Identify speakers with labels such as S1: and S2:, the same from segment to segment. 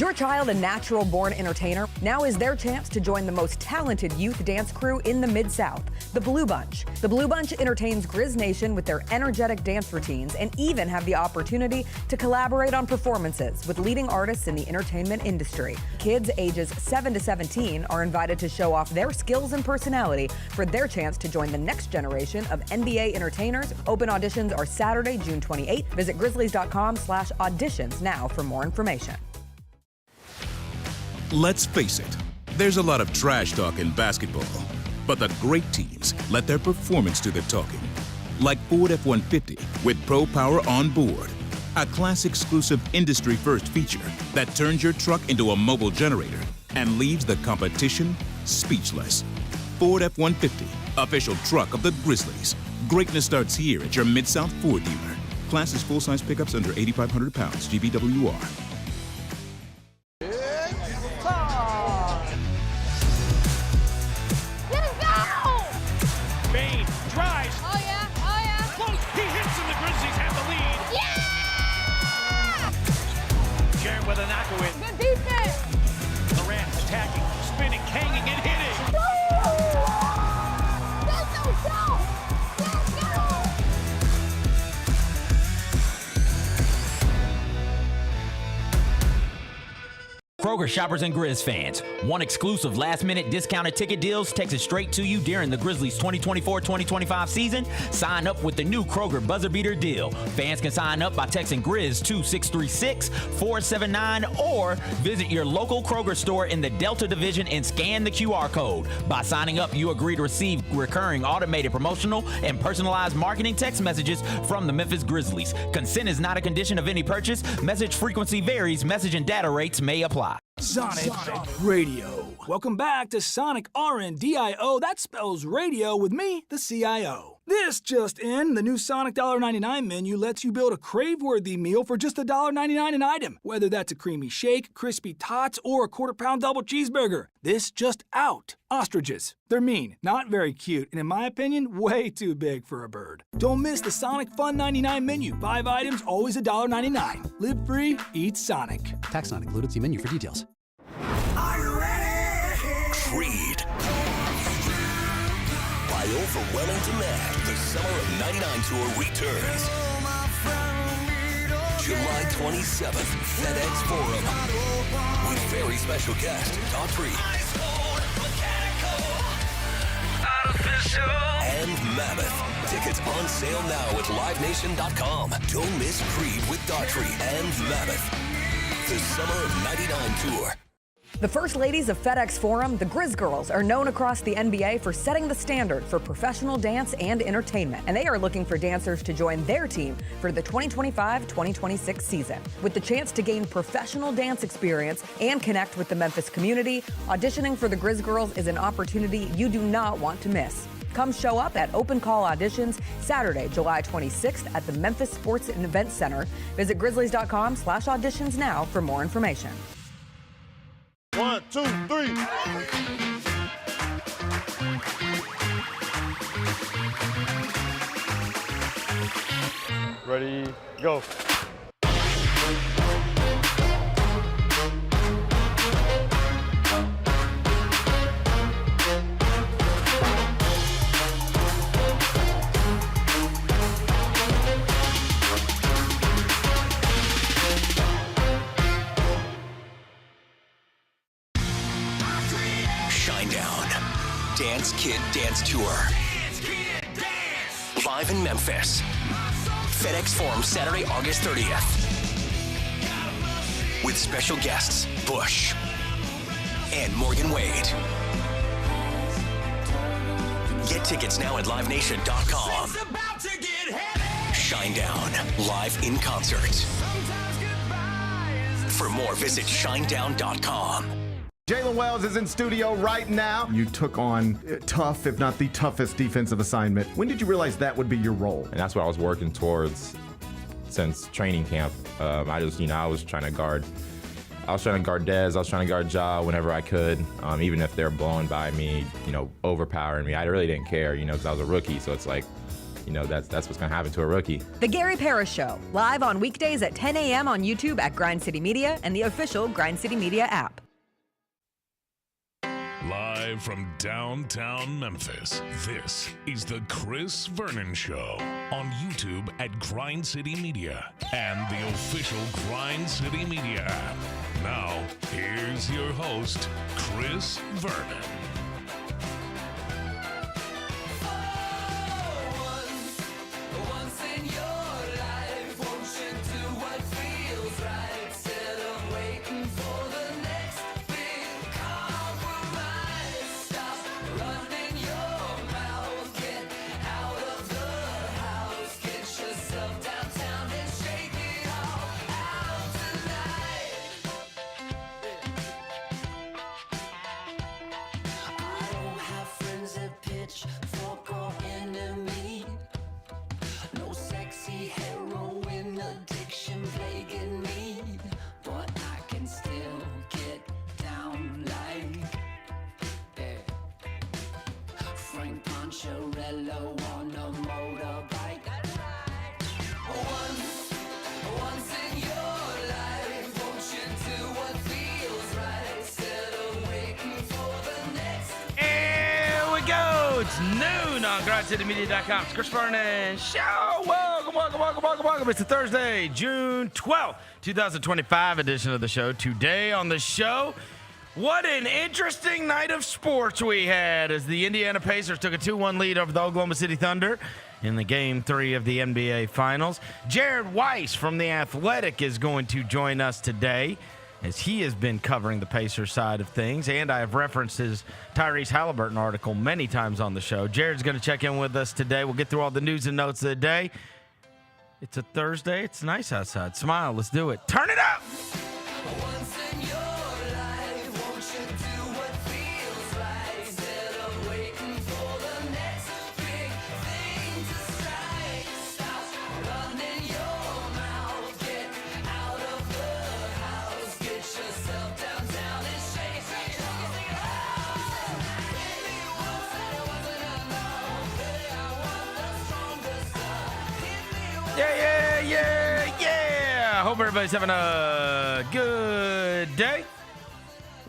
S1: Is your child a natural-born entertainer? Now is their chance to join the most talented youth dance crew in the Mid-South, the Blue Bunch. The Blue Bunch entertains Grizz Nation with their energetic dance routines and even have the opportunity to collaborate on performances with leading artists in the entertainment industry. Kids ages 7 to 17 are invited to show off their skills and personality for their chance to join the next generation of NBA entertainers. Open auditions are Saturday, June 28th. Visit grizzlies.com/auditions now for more information.
S2: Let's face it, there's a lot of trash talk in basketball, but the great teams let their performance do the talking. Like Ford F-150 with Pro Power on board, a class-exclusive industry-first feature that turns your truck into a mobile generator and leaves the competition speechless. Ford F-150, official truck of the Grizzlies. Greatness starts here at your Mid-South Ford dealer. Class is full-size pickups under 8,500 pounds, GVWR.
S3: Good defense! Durant attacking, spinning, hanging, and hitting! Let's go!
S4: Kroger shoppers and Grizz fans, one exclusive last-minute discounted ticket deals texted straight to you during the Grizzlies 2024-2025 season. Sign up with the new Kroger Buzzer Beater deal. Fans can sign up by texting Grizz to 636-479 or visit your local Kroger store in the Delta Division and scan the QR code. By signing up, you agree to receive recurring automated promotional and personalized marketing text messages from the Memphis Grizzlies. Consent is not a condition of any purchase. Message frequency varies. Message and data rates may apply.
S5: Sonic Radio. Welcome back to Sonic RNDIO. That spells radio with me, the CIO. This just in, the new Sonic $1.99 menu lets you build a crave-worthy meal for just $1.99 an item. Whether that's a creamy shake, crispy tots, or a quarter-pound double cheeseburger. This just out. Ostriches. They're mean, not very cute, and in my opinion, way too big for a bird. Don't miss the Sonic Fun 99 menu. 5 items, always $1.99. Live free, eat Sonic.
S6: Tax not included. See menu for details.
S7: Are you ready? Creed. By overwhelming demand, the Summer of '99 tour returns. July 27th, FedEx Forum. With very special guest, Daughtry. And Mammoth. Tickets on sale now at livenation.com. Don't miss Creed with Daughtry and Mammoth. The Summer of '99 tour.
S1: The First Ladies of FedEx Forum, the Grizz Girls, are known across the NBA for setting the standard for professional dance and entertainment, and they are looking for dancers to join their team for the 2025-2026 season. With the chance to gain professional dance experience and connect with the Memphis community, auditioning for the Grizz Girls is an opportunity you do not want to miss. Come show up at Open Call Auditions Saturday, July 26th at the Memphis Sports and Events Center. Visit grizzlies.com/auditions now for more information.
S8: 1, 2, 3. Ready, go.
S7: Dance Kid Dance Tour. Live in Memphis. FedEx Forum Saturday, August 30th. With special guests, Bush and Morgan Wade. Get tickets now at livenation.com. Shinedown, live in concert. For more, visit shinedown.com.
S9: Jalen Wells is in studio right now. You took on tough, if not the toughest defensive assignment. When did you realize that would be your role?
S10: And that's what I was working towards since training camp. I was trying to guard Dez. I was trying to guard Ja whenever I could, even if they're blowing by me, overpowering me. I really didn't care, because I was a rookie. So it's like, that's what's going to happen to a rookie.
S1: The Gary Parrish Show, live on weekdays at 10 a.m. on YouTube at Grind City Media and the official Grind City Media app.
S11: Live from downtown Memphis, this is the Chris Vernon Show on YouTube at Grind City Media and the official Grind City Media app. Now, here's your host, Chris Vernon.
S12: It's noon on GrindCityMedia.com. It's Chris Vernon Show. Welcome. It's a Thursday, June 12th, 2025 edition of the show. Today on the show, what an interesting night of sports we had as the Indiana Pacers took a 2-1 lead over the Oklahoma City Thunder in the Game 3 of the NBA Finals. Jared Weiss from The Athletic is going to join us today, as he has been covering the Pacers side of things, and I have referenced his Tyrese Haliburton article many times on the show. Jared's going to check in with us today. We'll get through all the news and notes of the day. It's a Thursday. It's nice outside. Smile. Let's do it. Turn it up! Yeah. Hope everybody's having a good day.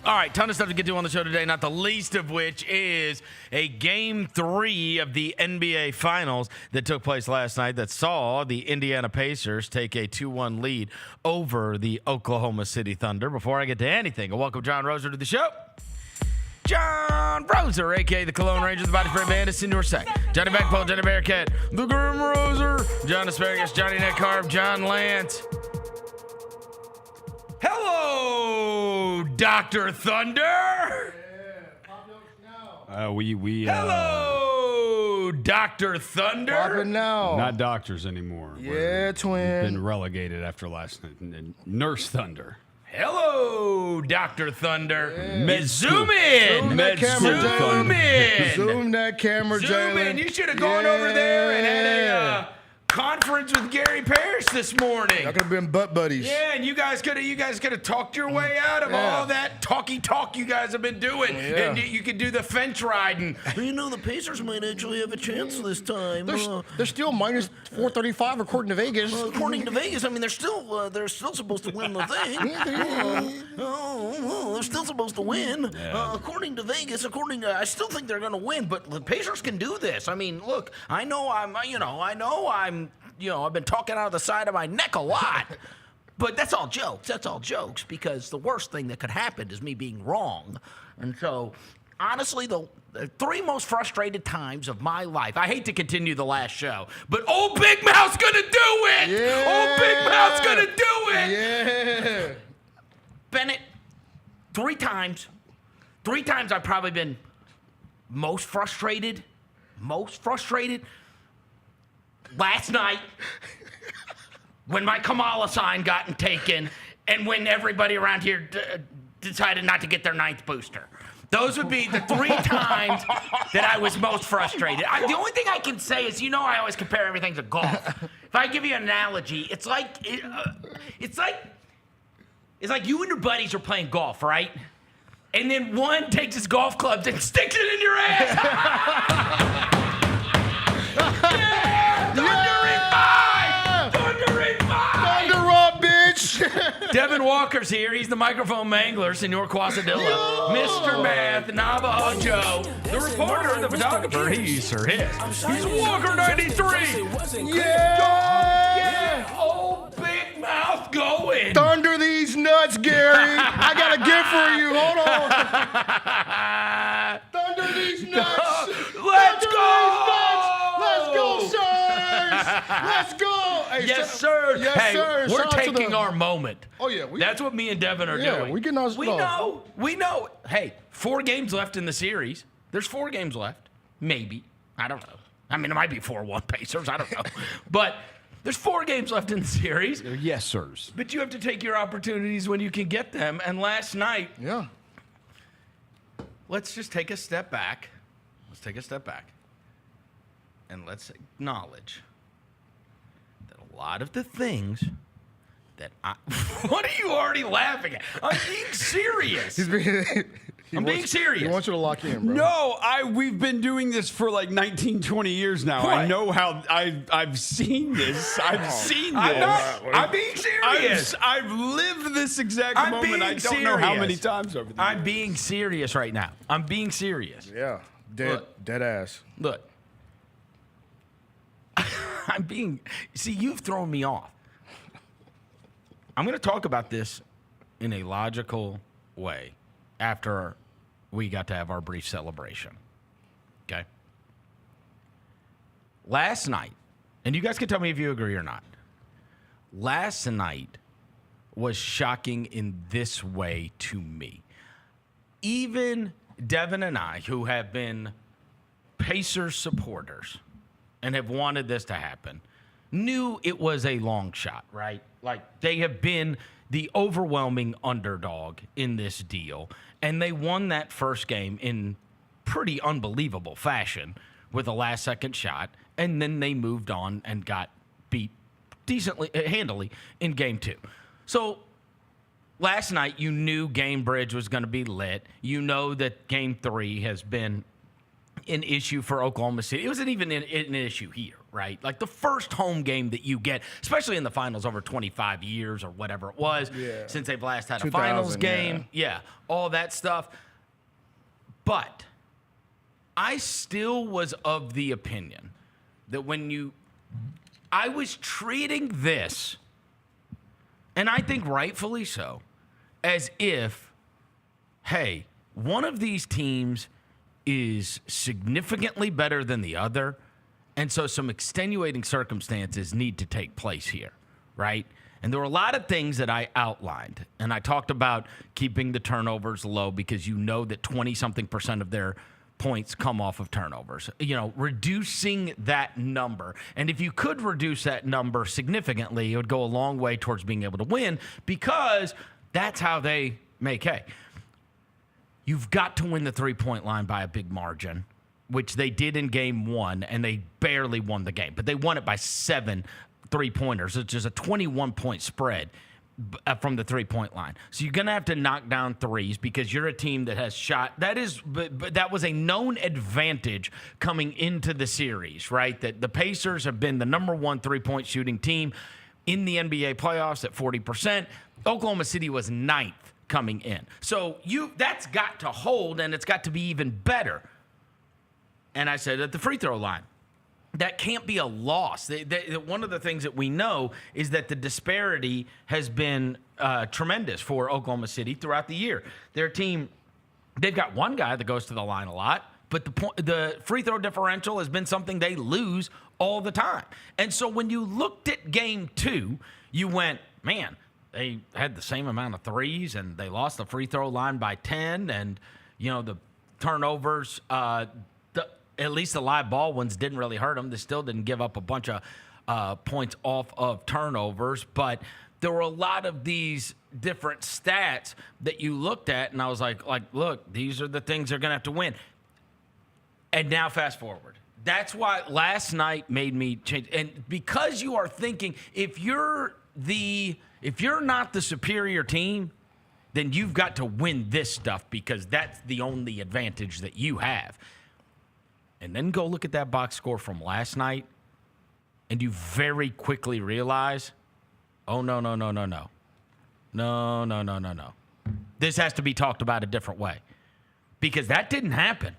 S12: All right, ton of stuff to get to on the show today, not the least of which is a Game 3 of the NBA Finals that took place last night that saw the Indiana Pacers take a 2-1 lead over the Oklahoma City Thunder. Before I get to anything, I welcome John Roser to the show. John Roser, a.k.a. the Cologne Ranger, the Body Spray Bandit, Senior Sec, Johnny Backpole, Johnny Bearcat, the Grim Roser, John Asparagus, Johnny Neckcarb, John Lance. Hello, Dr. Thunder. Hello, Dr. Thunder.
S13: Poppin' now.
S14: Not doctors anymore.
S13: Yeah, twin.
S14: Been relegated after last night. Nurse Thunder.
S12: Hello, Dr. Thunder.
S14: Yeah.
S12: Zoom in.
S13: Zoom that camera,
S12: Zoom in.
S13: Zoom that camera, Jalen.
S12: Zoom in. You should have gone over there and had a conference with Gary Parrish this morning.
S13: That could have been butt buddies.
S12: Yeah, and you guys could have talked your way out of all that talky talk you guys have been doing. Yeah. And you could do the fence riding.
S15: You know, the Pacers might actually have a chance this time.
S13: They're still minus 435 according to Vegas.
S15: According to Vegas, I mean, they're still supposed to win the thing. They're still supposed to win. Yeah. According to Vegas, I still think they're going to win, but the Pacers can do this. I mean, look, I've been talking out of the side of my neck a lot, but that's all jokes. That's all jokes, because the worst thing that could happen is me being wrong. And so, honestly, the 3 most frustrated times of my life, I hate to continue the last show, but old Big Mouth's gonna do it!
S13: Yeah.
S15: Old Big Mouth's gonna do it!
S13: Yeah.
S12: Bennett, 3 times I've probably been most frustrated. Last night, when my Kamala sign got taken, and when everybody around here decided not to get their 9th booster. Those would be the 3 times that I was most frustrated. The only thing I can say is, I always compare everything to golf. If I give you an analogy, it's like you and your buddies are playing golf, right? And then one takes his golf clubs and sticks it in your ass. Yeah! Devin Walker's here. He's the microphone mangler, Senor Quasadilla. Mr. Math, Navajo Joe, the reporter, the photographer, he's or his. He's Walker 93. Yeah! Oh, big mouth going.
S13: Thunder these nuts, Gary. I got a gift for you. Hold on. Thunder these nuts.
S12: Let's go.
S13: Let's go, sirs. Let's go. Hey,
S12: Yes, sir.
S13: Yes,
S12: Hey,
S13: sir.
S12: we're
S13: Shout out to
S12: taking
S13: the-
S12: our moment.
S13: Oh, yeah.
S12: That's what me and Devin are doing.
S13: we getting our
S12: We know. Hey, 4 games left in the series. There's 4 games left. Maybe. I don't know. I mean, it might be 4-1 Pacers. I don't know. But there's 4 games left in the series.
S14: Yes, sirs.
S12: But you have to take your opportunities when you can get them. And last night, let's just take a step back. Let's take a step back. And let's acknowledge that a lot of the things that I... What are you already laughing at? I'm being serious. I'm being serious.
S13: He wants you to lock in, bro.
S14: No, we've been doing this for like 19, 20 years now.
S12: What?
S14: I know how I've seen this. I've seen this.
S12: I'm being serious.
S14: I've lived this exact
S12: I'm
S14: moment.
S12: being
S14: I don't know how
S12: serious.
S14: many times over the years.
S12: I'm being serious right now. I'm being serious.
S13: Yeah. Dead ass.
S12: Look. I'm being... See, you've thrown me off. I'm going to talk about this in a logical way after we got to have our brief celebration. Okay? Last night, and you guys can tell me if you agree or not. Last night was shocking in this way to me. Even Devin and I, who have been Pacers supporters and have wanted this to happen, knew it was a long shot, right? Like, they have been the overwhelming underdog in this deal, and they won that first game in pretty unbelievable fashion with a last-second shot, and then they moved on and got beat handily in Game 2. So last night, you knew Game Bridge was going to be lit. You know that Game 3 has been an issue for Oklahoma City. It wasn't even an issue here, right? Like the first home game that you get, especially in the finals over 25 years or whatever it was, since they've last had a finals game. Yeah, all that stuff. But I still was of the opinion that I was treating this, and I think rightfully so, as if, hey, one of these teams is significantly better than the other, and so some extenuating circumstances need to take place here, right? And there were a lot of things that I outlined, and I talked about keeping the turnovers low because you know that 20-something% of their points come off of turnovers. You know, reducing that number. And if you could reduce that number significantly, it would go a long way towards being able to win because that's how they make hay. You've got to win the three-point line by a big margin, which they did in Game 1, and they barely won the game. But they won it by 7 three-pointers, which is a 21-point spread from the three-point line. So you're going to have to knock down threes because you're a team that has shot. That was a known advantage coming into the series, right? That the Pacers have been the number 1 three-point shooting team in the NBA playoffs at 40%. Oklahoma City was 9th coming in. So that's got to hold, and it's got to be even better. And I said at the free throw line, that can't be a loss. One of the things that we know is that the disparity has been tremendous for Oklahoma City throughout the year. Their team, they've got one guy that goes to the line a lot, but the free throw differential has been something they lose all the time. And so when you looked at Game 2, you went, man, they had the same amount of threes, and they lost the free throw line by 10, and, the turnovers, at least the live ball ones didn't really hurt them. They still didn't give up a bunch of points off of turnovers, but there were a lot of these different stats that you looked at, and I was like, look, these are the things they're going to have to win. And now fast forward. That's why last night made me change. And because you are thinking, if you're not the superior team, then you've got to win this stuff because that's the only advantage that you have. And then go look at that box score from last night, and you very quickly realize, oh, no. No. This has to be talked about a different way because that didn't happen.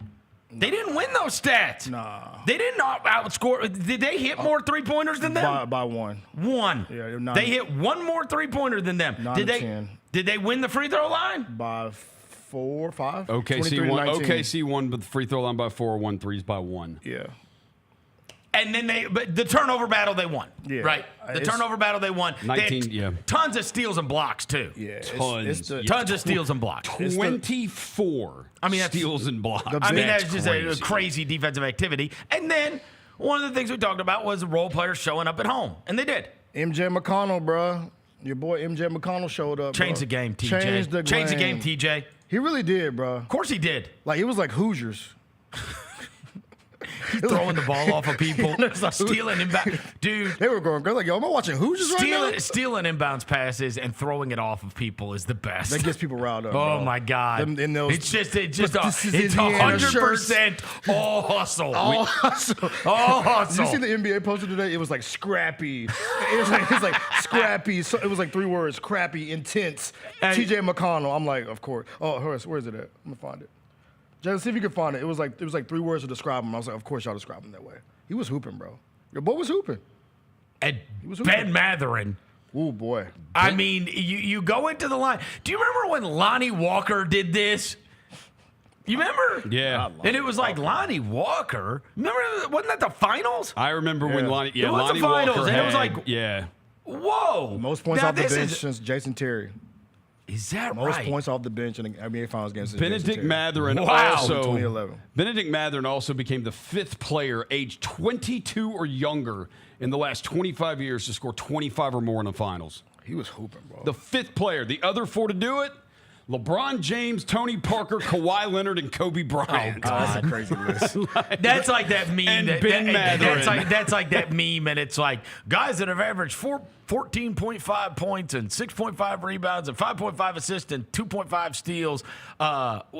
S12: They didn't win those stats.
S5: Nah.
S12: They didn't outscore. Did they hit more three-pointers than them?
S5: By one.
S12: One.
S5: Yeah,
S12: they hit one more three-pointer than them.
S5: 10.
S12: Did they win the free throw line?
S5: By 4, 5.
S14: OKC won, but the free throw line by 4, won threes by 1.
S5: Yeah.
S12: And then but the turnover battle they won.
S5: Yeah.
S12: Right. The turnover battle they won.
S14: 19.
S12: They had tons of steals and blocks too.
S5: Yeah.
S14: Tons
S12: of steals and blocks.
S14: 24. Steals and blocks.
S12: That's just a crazy defensive activity. And then one of the things we talked about was the role players showing up at home, and they did.
S5: MJ McConnell, bro. Your boy MJ McConnell showed up.
S12: Changed the game, TJ. Changed the game, TJ.
S5: He really did, bro.
S12: Of course he did.
S5: Like he was like Hoosiers.
S12: Throwing the ball off of people, stealing inbound. Dude.
S5: They were going, like, yo, am I watching Hoosiers right now?
S12: Stealing inbounds passes and throwing it off of people is the best.
S5: That gets people riled up.
S12: Oh,
S5: bro.
S12: my God.
S5: It's
S12: just 100% all hustle.
S5: All hustle.
S12: All hustle.
S5: Did you see the NBA poster today? It was like scrappy. It was like scrappy. So it was like 3 words, crappy, intense. TJ McConnell. I'm like, of course. Oh, Horace, where is it at? I'm going to find it. Just see if you can find it. It was like 3 words to describe him. I was like, of course y'all describe him that way. He was hooping, bro. Your boy was hooping.
S12: And Ben Mathurin.
S5: Oh boy.
S12: I mean, you go into the line. Do you remember when Lonnie Walker did this? You remember?
S14: Yeah.
S12: And it was like Lonnie Walker. Remember? Wasn't that the finals?
S14: I remember when Lonnie. Yeah,
S12: it was
S14: Lonnie
S12: the finals,
S14: Walker
S12: and it was like,
S14: yeah.
S12: Whoa.
S5: Most points off the bench since Jason Terry.
S12: Is that
S5: Most
S12: right?
S5: points off the bench in the NBA Finals game since
S14: Benedict Mathurin also. 2011. Benedict Mathurin also became the 5th player aged 22 or younger in the last 25 years to score 25 or more in the finals.
S5: He was hooping, bro.
S14: The 5th player. The other 4 to do it: LeBron James, Tony Parker, Kawhi Leonard, and Kobe Bryant.
S5: Oh, that's a crazy list.
S12: That's like that meme.
S14: And Ben Mathurin.
S12: That's like that meme, and it's like guys that have averaged 14.5 points and 6.5 rebounds and 5.5 assists and 2.5 steals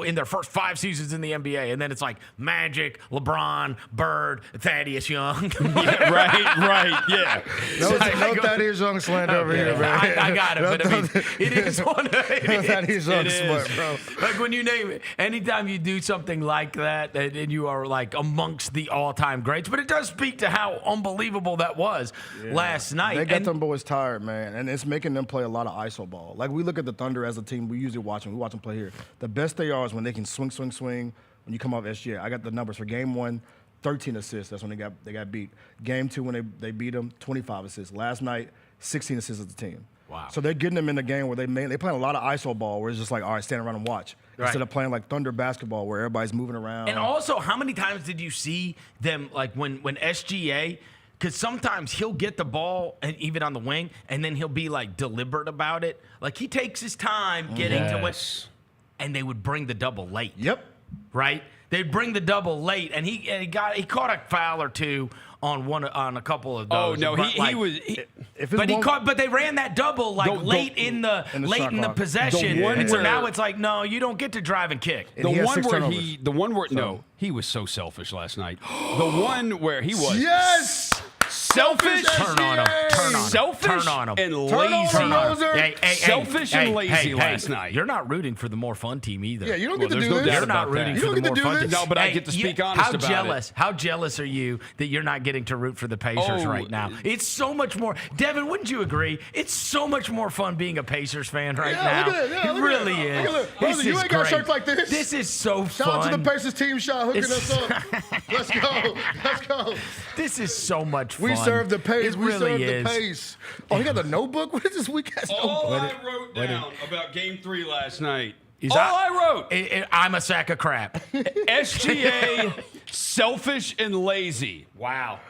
S12: in their first 5 seasons in the NBA. And then it's like Magic, LeBron, Bird, Thaddeus Young.
S14: right, yeah.
S5: No Thaddeus Young slander over here, man.
S12: I got it, but I mean, it is one.
S5: Thaddeus Young smart, bro.
S12: Like when you name it, anytime you do something like that, and you are like amongst the all-time greats. But it does speak to how unbelievable that was last night.
S5: They got them boys tired, man, and it's making them play a lot of iso ball. Like we look at the Thunder as a team, we usually watch them. We watch them play here. The best they are is when they can swing. When you come off SGA, I got the numbers for game 1, 13 assists. That's when they got beat. Game 2, when they beat them, 25 assists. Last night, 16 assists as a team.
S12: Wow.
S5: So they're getting them in the game where they playing a lot of iso ball, where it's just like, all right, stand around and watch, instead of playing like Thunder basketball where everybody's moving around.
S12: And also, how many times did you see them like when SGA? Because sometimes he'll get the ball, and even on the wing, and then he'll be like deliberate about it. Like he takes his time getting to it, and they would bring the double late.
S5: Yep.
S12: Right? They'd bring the double late, and he caught a foul or two on a couple of those.
S14: Oh no, he was.
S12: But they ran that double late in the possession, and so now it's like, no, you don't get to drive and kick.
S14: The one where he was so selfish last night. The one where he was selfish.
S12: Turn on him.
S14: Selfish and lazy. Selfish and lazy last night.
S12: You're not rooting for the more fun team either.
S5: Yeah, you don't get to do this.
S12: You're not rooting for the more fun team.
S14: No, but I get to speak honest about it.
S12: How jealous are you that you're not getting to root for the Pacers right now? It's so much more. Devin, wouldn't you agree? It's so much more fun being a Pacers fan right now.
S5: It
S12: really is.
S5: Brother, you ain't got shirts like this.
S12: This is so fun.
S5: Shout out to the Pacers team shot hooking us up. Let's go.
S12: This is so much fun.
S5: We serve the pace.
S12: We serve
S5: the pace. Oh, he got the notebook? What is this weekend?
S14: All I wrote down about Game 3 last night. I wrote.
S12: I'm a sack of crap.
S14: SGA, selfish and lazy.
S12: Wow.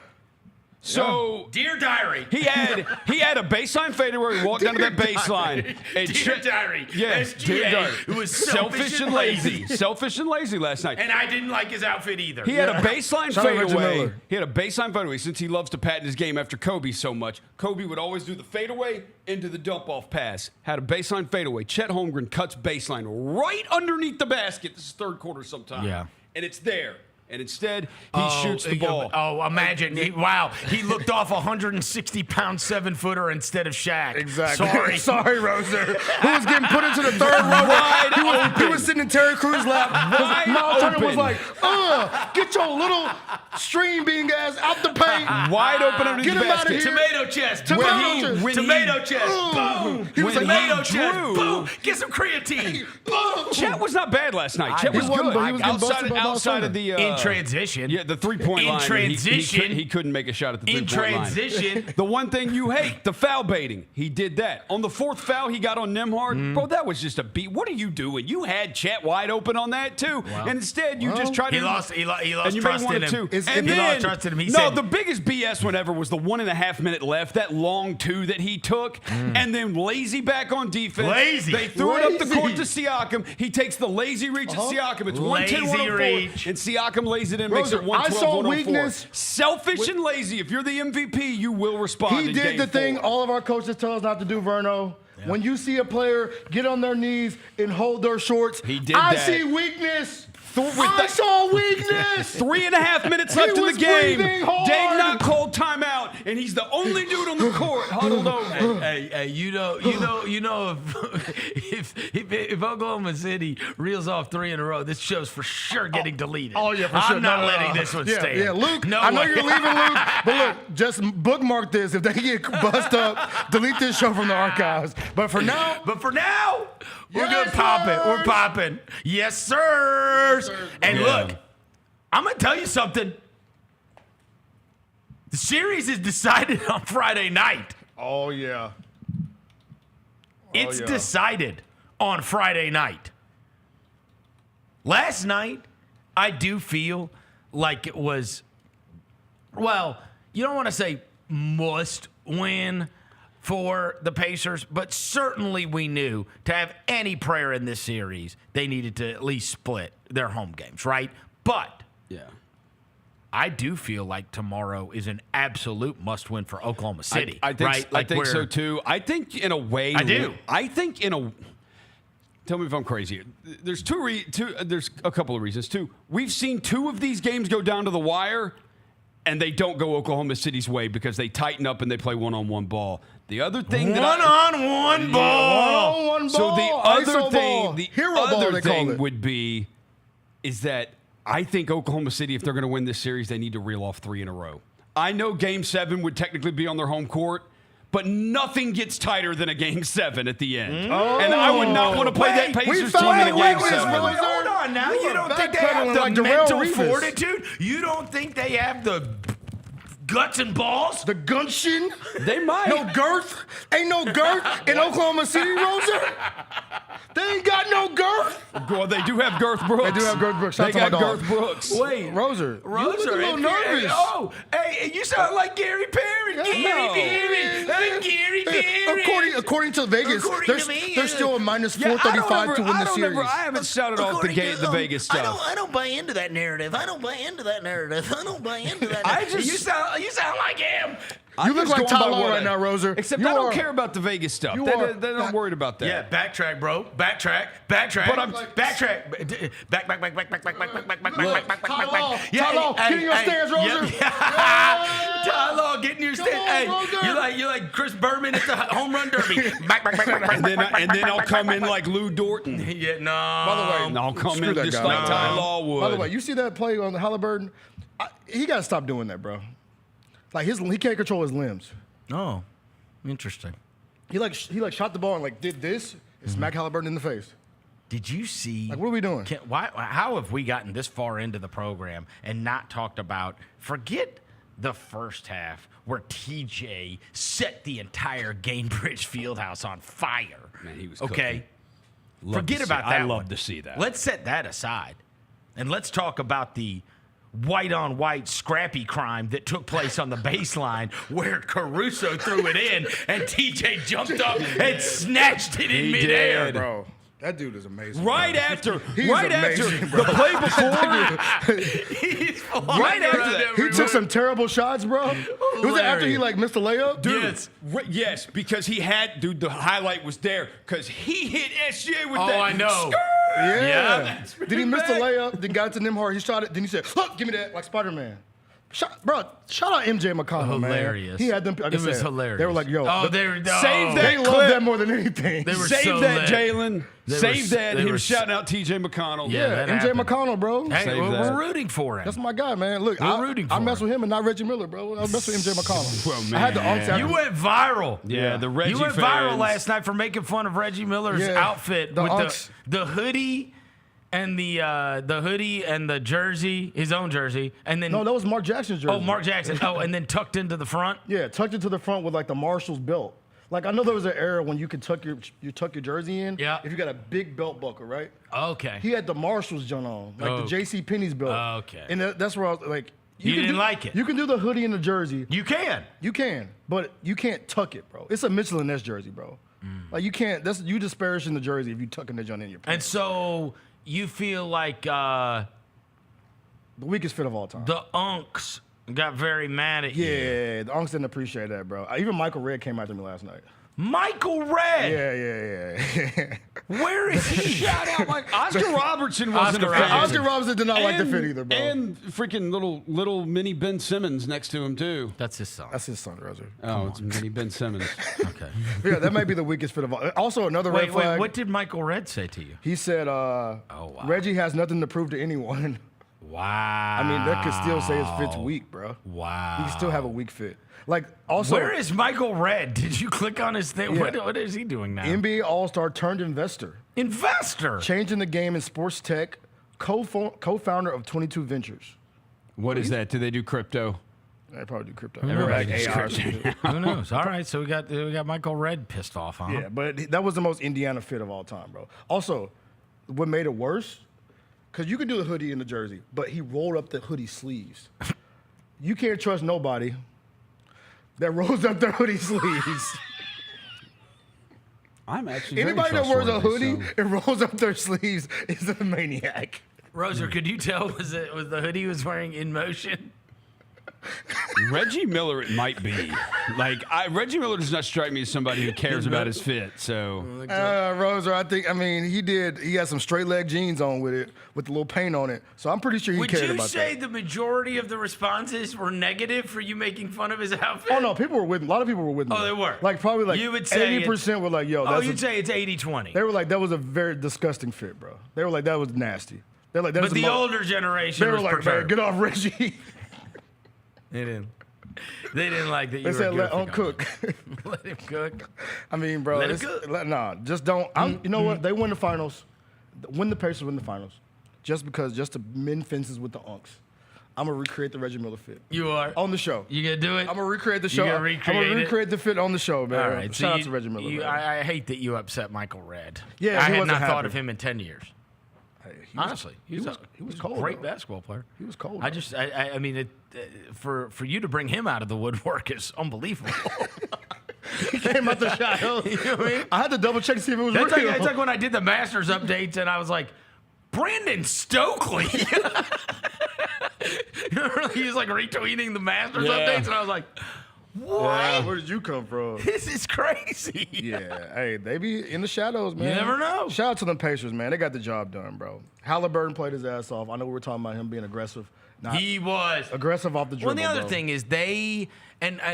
S14: So,
S12: Dear Diary,
S14: he had a baseline fadeaway where he walked down to that baseline.
S12: Dear Diary,
S14: yes,
S12: SGA,
S14: Dear Diary.
S12: Who was
S14: selfish and lazy. Selfish and lazy last night.
S12: And I didn't like his outfit either.
S14: He had a baseline fadeaway. He had a baseline fadeaway since he loves to patent his game after Kobe so much. Kobe would always do the fadeaway into the dump-off pass. Had a baseline fadeaway. Chet Holmgren cuts baseline right underneath the basket. This is third quarter sometime.
S12: Yeah.
S14: And it's there. And instead, he shoots the ball.
S12: Oh, imagine. He looked off a 160-pound 7-footer instead of Shaq.
S8: Exactly. Sorry, Roser. Who was getting put into the third row? He was sitting in Terry Crew's lap. Miles Turner was like, get your little string bean ass out the paint.
S14: Wide open underneath the basket.
S12: Tomato chest. Tomato chest. Boom.
S14: He was
S12: tomato chest. Boom. Get some creatine. Boom.
S14: Chet was not bad last night. Chet was good.
S8: But he was
S14: outside of the
S12: in transition.
S14: Yeah, the 3-point line.
S12: In transition.
S14: He couldn't make a shot at the 3-point line.
S12: In transition.
S14: The one thing you hate, the foul baiting. He did that. On the 4th foul he got on Nembhard, bro, that was just a beat. What are you doing? You had Chet wide open on that too. Well, and instead you just tried to...
S12: He lost
S14: and you
S12: trust
S14: made
S12: in him.
S14: And
S12: he
S14: then,
S12: lost trust in him. He
S14: no,
S12: said,
S14: the biggest BS one ever was the 1.5 minute left, that long 2 that he took, and then lazy back on defense.
S12: Lazy.
S14: They threw it up the court to Siakam. He takes the lazy reach at Siakam. It's 110-104, and Siakam lays it in, makes it 112-104.
S8: I saw weakness.
S14: Selfish and lazy. If you're the MVP, you will respond.
S8: He did the thing all of our coaches tell us not to do, Verno. Yeah. When you see a player get on their knees and hold their shorts,
S14: he did
S8: I
S14: that.
S8: see weakness. I saw weakness.
S14: 3.5 minutes left in the game. Dave not called timeout, and he's the only dude on the court huddled over.
S12: Hey, you know, if Oklahoma City reels off 3 in a row, this show's for sure getting deleted.
S8: Oh yeah, for sure.
S12: I'm not letting this one stand.
S8: Yeah, Luke.
S12: No
S8: I know
S12: way.
S8: you're leaving, Luke, but look, just bookmark this. If they get bust up, delete this show from the archives. But for now,
S12: we're gonna pop it. We're popping. Yes, sir. And look, I'm going to tell you something. The series is decided on Friday night.
S8: Oh, yeah.
S12: It's decided on Friday night. Last night, I do feel like it was, well, you don't want to say must win for the Pacers, but certainly we knew to have any prayer in this series, they needed to at least split their home games, right? But I do feel like tomorrow is an absolute must-win for Oklahoma City, right?
S14: I think so too. I think in a way,
S12: I do.
S14: I think in a. Tell me if I'm crazy. There's there's a couple of reasons too. We've seen 2 of these games go down to the wire, and they don't go Oklahoma City's way because they tighten up and they play one-on-one ball. The other thing
S12: one-on-one ball.
S8: One-on-one
S14: So
S8: ball.
S14: the other thing
S8: it.
S14: would be is that I think Oklahoma City, if they're going to win this series, they need to reel off 3 in a row. I know Game 7 would technically be on their home court, but nothing gets tighter than a Game 7 at the end. And I would not want to play that Pacers team in a Game 7.
S12: Hold on now. You don't think they have the mental fortitude? You don't think they have the guts and balls?
S8: The gunshin?
S14: They might.
S8: No girth? Ain't no girth in Oklahoma City, Roser? They ain't got no girth.
S14: Well, they do have Girth Brooks.
S8: They do have Girth Brooks.
S14: They got Girth Brooks.
S8: Wait, Roser, you look a little nervous.
S12: Hey, you sound like Gary Perry. Gary Perry.
S8: According to Vegas, there's still a minus 435 to win the series.
S14: I haven't shouted off the Vegas stuff.
S15: I don't buy into that narrative. I don't buy into that narrative.
S12: You sound like him.
S8: You look like Tyler right now, Roser.
S14: Except I don't care about the Vegas stuff. They're not worried about that.
S12: Yeah, backtrack, bro. Backtrack.
S8: But I'm
S12: backtrack. Back.
S8: Tyler, get in your stance, Roser.
S12: Tyler, get in your stance. Hey, you're like Chris Berman at the home run derby. Back.
S14: And then I'll come in like Lou Dorton.
S12: Yeah, no.
S8: By the way,
S14: I'll come in just like Ty Law would.
S8: By the way, you see that play on the Haliburton? He got to stop doing that, bro. Like he can't control his limbs.
S12: Oh, interesting.
S8: He shot the ball and like did this and smacked Haliburton in the face.
S12: Did you see?
S8: Like, what are we doing?
S12: How have we gotten this far into the program and not talked about? Forget the first half where TJ set the entire Gainbridge Fieldhouse on fire.
S14: Man, he was
S12: okay. Forget about that.
S14: I love to see that.
S12: Let's set that aside, and let's talk about the white-on-white scrappy crime that took place on the baseline where Caruso threw it in and TJ jumped up and snatched it in midair.
S8: Bro, that dude is amazing.
S14: Right
S8: bro.
S14: after
S8: the
S14: play before,
S8: he took some terrible shots, bro. Was it after he missed a layup?
S14: Dude, yes, because he had, the highlight was there because he hit SGA with that.
S12: Oh, I know.
S8: Yeah. Then he missed the layup, then got it to Nimhard. He shot it, then he said, look, give me that, like Spider-Man. Shout out MJ McConnell,
S12: hilarious.
S8: Man. He had them. Like
S12: it was hilarious.
S8: They were like, yo.
S12: Save
S8: that. They love that more than anything.
S14: They were Save that, Jalen. Save that. Him shouting out TJ McConnell.
S8: Yeah, MJ McConnell, bro.
S12: Hey, we're rooting for him.
S8: That's my guy, man. Look, I mess with him and not Reggie Miller, bro. I mess with MJ McConnell.
S14: Well, man.
S8: I had the unks.
S12: You went viral.
S14: Yeah, the Reggie
S12: You went
S14: fans.
S12: viral last night for making fun of Reggie Miller's outfit with the hoodie. And the hoodie and the jersey, his own jersey, and then
S8: no, that was Mark Jackson's jersey.
S12: Oh, Mark Jackson. Oh, and then tucked into the front.
S8: Yeah, tucked into the front with like the Marshall's belt. Like I know there was an era when you could tuck your jersey in.
S12: Yeah.
S8: If you got a big belt buckle, right?
S12: Okay.
S8: He had the Marshall's joint on, like the J.C. Penney's belt.
S12: Okay.
S8: And that's where I was like,
S12: you didn't like it.
S8: You can do the hoodie and the jersey.
S12: You can,
S8: but you can't tuck it, bro. It's a Mitchell and Ness jersey, bro. Like you can't. You disparaging the jersey if you tucking the joint in your pants.
S12: And so. You feel like
S8: the weakest fit of all time.
S12: The Unks got very mad at you.
S8: Yeah, the Unks didn't appreciate that, bro. Even Michael Redd came after me last night.
S12: Michael Redd?
S8: Yeah.
S12: Where is he?
S14: Shout out like Oscar Robertson wasn't a fan.
S8: Oscar Robertson did not like the fit either, bro.
S14: And freaking little mini Ben Simmons next to him too.
S12: That's his son.
S8: That's his son, Roger.
S14: Oh, it's mini Ben Simmons.
S12: Okay.
S8: Yeah, that might be the weakest fit of all. Also, another red flag.
S12: Wait, what did Michael Redd say to you?
S8: He said, Reggie has nothing to prove to anyone.
S12: Wow.
S8: I mean, that could still say his fit's weak, bro.
S12: Wow.
S8: He can still have a weak fit. Like, also.
S12: Where is Michael Redd? Did you click on his thing?
S8: Yeah.
S12: What is he doing now?
S8: NBA All-Star turned investor.
S12: Investor?
S8: Changing the game in sports tech. Co-founder of 22 Ventures.
S14: What is that? Do they do crypto?
S8: They probably do crypto.
S12: Everybody
S8: like
S12: does
S8: AR.
S12: crypto. Who knows? All right, so we got Michael Redd pissed off, huh?
S8: Yeah, but that was the most Indiana fit of all time, bro. Also, what made it worse, because you could do the hoodie and the jersey, but he rolled up the hoodie sleeves. You can't trust nobody that rolls up their hoodie sleeves.
S14: I'm actually
S8: anybody that wears a hoodie and rolls up their sleeves is a maniac.
S12: Roser, could you tell was the hoodie he was wearing in motion?
S14: Reggie Miller, it might be. Like, Reggie Miller does not strike me as somebody who cares about his fit. So,
S8: Roser, he had some straight leg jeans on with it, with the little paint on it. So I'm pretty sure he cared about that.
S12: Would you say the majority of the responses were negative for you making fun of his outfit?
S8: Oh no, people were with me. A lot of people were with me.
S12: Oh, they were.
S8: Like probably like
S12: you would say
S8: 80% were like, yo.
S12: You'd say it's 80-20.
S8: They were like, that was a very disgusting fit, bro. They were like, that was nasty. They're like,
S12: but the older generation was
S8: like,
S12: perturbed.
S8: Man, get off Reggie.
S12: They didn't like that you
S8: They said, let him cook.
S12: Let him cook.
S8: I mean, bro.
S12: Let him cook.
S8: Nah, just don't. You know what? They win the finals. When the Pacers win the finals. Just to mend fences with the Unks. I'm going to recreate the Reggie Miller fit.
S12: You are?
S8: On the show.
S12: You going to do it?
S8: I'm going to recreate the show.
S12: I'm
S8: going to recreate the fit on the show, man.
S12: All right.
S8: Shout out to Reggie Miller.
S12: I hate that you upset Michael Redd.
S8: Yeah,
S12: I
S8: he
S12: had
S8: wasn't
S12: not thought
S8: happy.
S12: of him in 10 years. Honestly, he was
S8: cold.
S12: A great
S8: bro.
S12: basketball player.
S8: He was cold.
S12: I mean, for you to bring him out of the woodwork is unbelievable.
S8: He came out the shadows.
S12: You know what I mean?
S8: I had to double check to see if it was real.
S12: It's like when I did the Masters updates and I was like, Brandon Stokely. He was like retweeting the Masters updates and I was like, what?
S8: Yeah, where did you come from?
S12: This is crazy.
S8: Yeah, hey, they be in the shadows, man.
S12: You never know.
S8: Shout out to them Pacers, man. They got the job done, bro. Haliburton played his ass off. I know we were talking about him being aggressive.
S12: He was.
S8: Aggressive off the dribble,
S12: Well, the other
S8: bro.
S12: thing is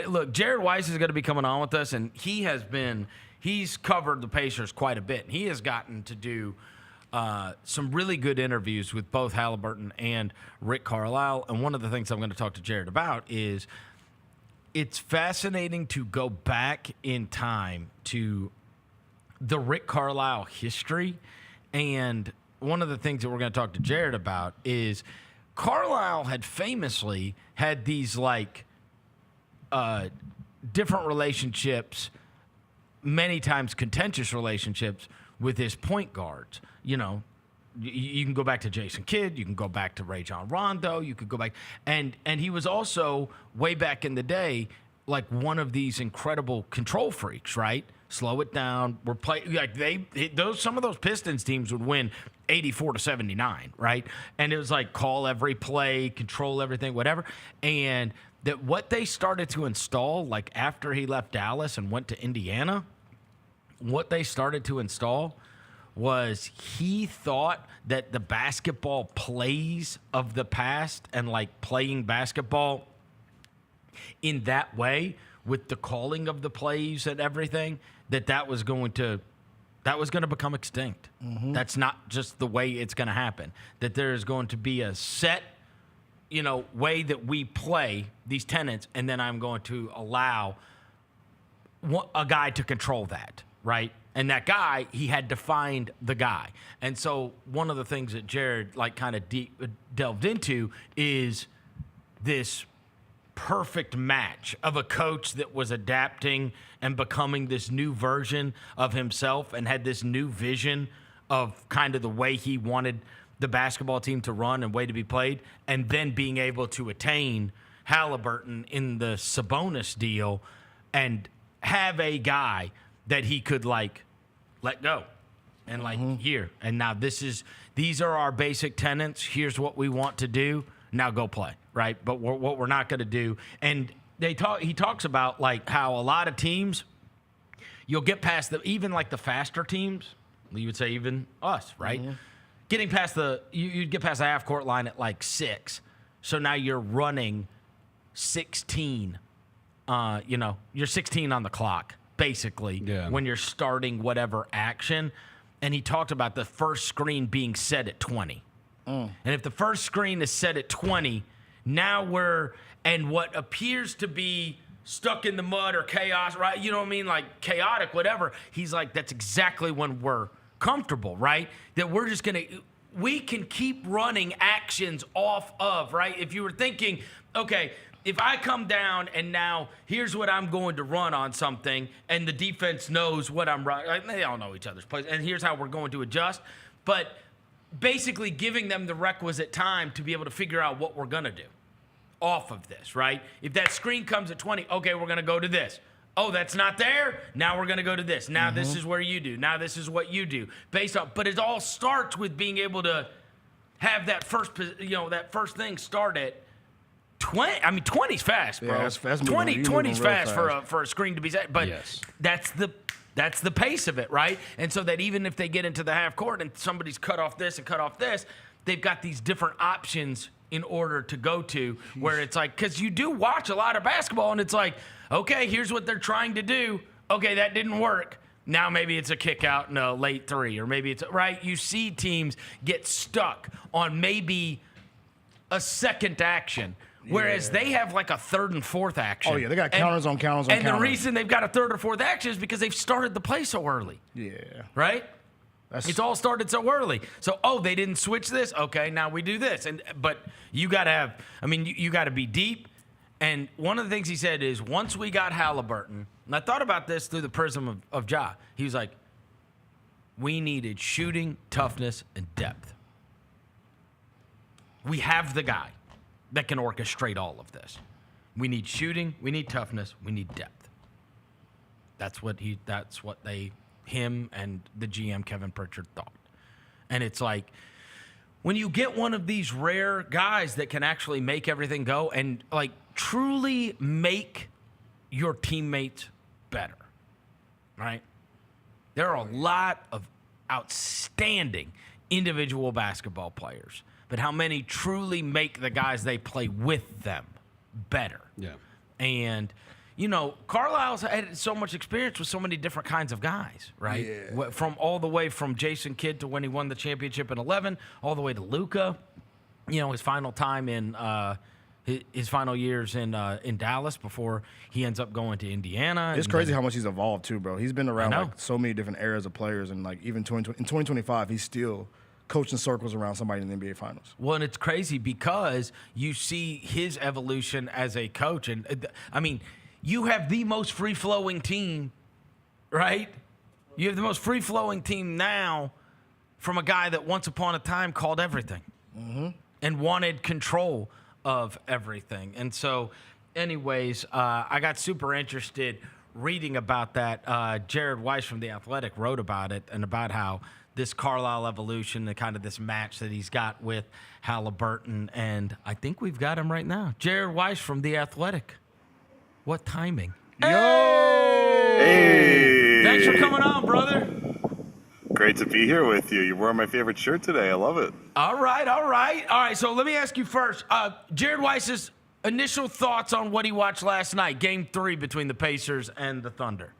S12: look, Jared Weiss is going to be coming on with us, and he's covered the Pacers quite a bit. He has gotten to do some really good interviews with both Haliburton and Rick Carlisle, and one of the things I'm going to talk to Jared about is it's fascinating to go back in time to the Rick Carlisle history. And one of the things that we're going to talk to Jared about is Carlisle had famously had these like different relationships, many times contentious relationships with his point guards. You know, you can go back to Jason Kidd, you can go back to Rajon Rondo, you could go back, and he was also way back in the day like one of these incredible control freaks, right? Slow it down. We're playing like some of those Pistons teams would win 84-79, right? And it was like call every play, control everything, whatever. And that what they started to install, like after he left Dallas and went to Indiana, what they started to install was he thought that the basketball plays of the past and like playing basketball in that way with the calling of the plays and everything, that was going to become extinct. That's not just the way it's going to happen. That there is going to be a set, way that we play these tenets, and then I'm going to allow a guy to control that, right? And that guy, he had to find the guy. And so one of the things that Jared kind of delved into is this perfect match of a coach that was adapting and becoming this new version of himself and had this new vision of kind of the way he wanted the basketball team to run and way to be played, and then being able to attain Haliburton in the Sabonis deal and have a guy that he could let go and here. And now these are our basic tenets. Here's what we want to do. Now go play, right? But what we're not going to do. And he talks about how a lot of teams, you'll get past even the faster teams. You would say even us, right? Getting past you'd get past the half court line at 6. So now you're running 16. You're 16 on the clock, basically, when you're starting whatever action. And he talked about the first screen being set at 20. And if the first screen is set at 20, now what appears to be stuck in the mud or chaos, right? You know what I mean? Chaotic, whatever. He's that's exactly when we're comfortable, right? That we're just we can keep running actions off of, right? If you were thinking, okay, if I come down and now here's what I'm going to run on something, and the defense knows what I'm running, they all know each other's plays, and here's how we're going to adjust. But basically giving them the requisite time to be able to figure out what we're going to do off of this, right? If that screen comes at 20, okay, we're going to go to this. Oh, that's not there? Now we're going to go to this. Now this is where you do. Now this is what you do. But it all starts with being able to have that first thing start at 20. I mean, 20's fast, bro.
S8: Yeah, that's
S12: 20's fast for a screen to be set. But that's the pace of it, right? And so that even if they get into the half court and somebody's cut off this and cut off this, they've got these different options in order to go to where it's because you do watch a lot of basketball and it's okay, here's what they're trying to do. Okay, that didn't work. Now maybe it's a kick out in a late 3, or maybe it's right. You see teams get stuck on maybe a second action. Whereas they have a third and fourth action.
S8: Oh, yeah, they got counters on counters on
S12: counters.
S8: counters.
S12: And the reason they've got a third or fourth action is because they've started the play so early.
S8: Yeah.
S12: Right? It's all started so early. So, they didn't switch this? Okay, now we do this. But you got to you got to be deep. And one of the things he said is once we got Haliburton, and I thought about this through the prism of Ja, he was we needed shooting, toughness, and depth. We have the guy that can orchestrate all of this. We need shooting, we need toughness, we need depth. That's what him and the GM Kevin Pritchard thought. And it's when you get one of these rare guys that can actually make everything go and truly make your teammates better, right? There are a lot of outstanding individual basketball players, but how many truly make the guys they play with them better?
S14: Yeah.
S12: And, Carlisle's had so much experience with so many different kinds of guys, right? Yeah. From all the way from Jason Kidd to when he won the championship in 11, all the way to Luka, his final time in his final years in Dallas before he ends up going to Indiana.
S8: It's crazy how much he's evolved too, bro. He's been around so many different eras of players, and even in 2025, he's still coaching circles around somebody in the NBA Finals.
S12: Well, and it's crazy because you see his evolution as a coach, and you have the most free-flowing team, right? You have the most free-flowing team now from a guy that once upon a time called everything and wanted control of everything. And so, anyways, I got super interested reading about that. Jared Weiss from The Athletic wrote about it and about how this Carlisle evolution and kind of this match that he's got with Haliburton. And I think we've got him right now. Jared Weiss from The Athletic. What timing?
S16: Yo! Hey!
S12: Thanks for coming on, brother.
S16: Great to be here with you. You're wearing my favorite shirt today. I love it.
S12: All right. So let me ask you first. Jared Weiss's initial thoughts on what he watched last night, Game 3 between the Pacers and the Thunder.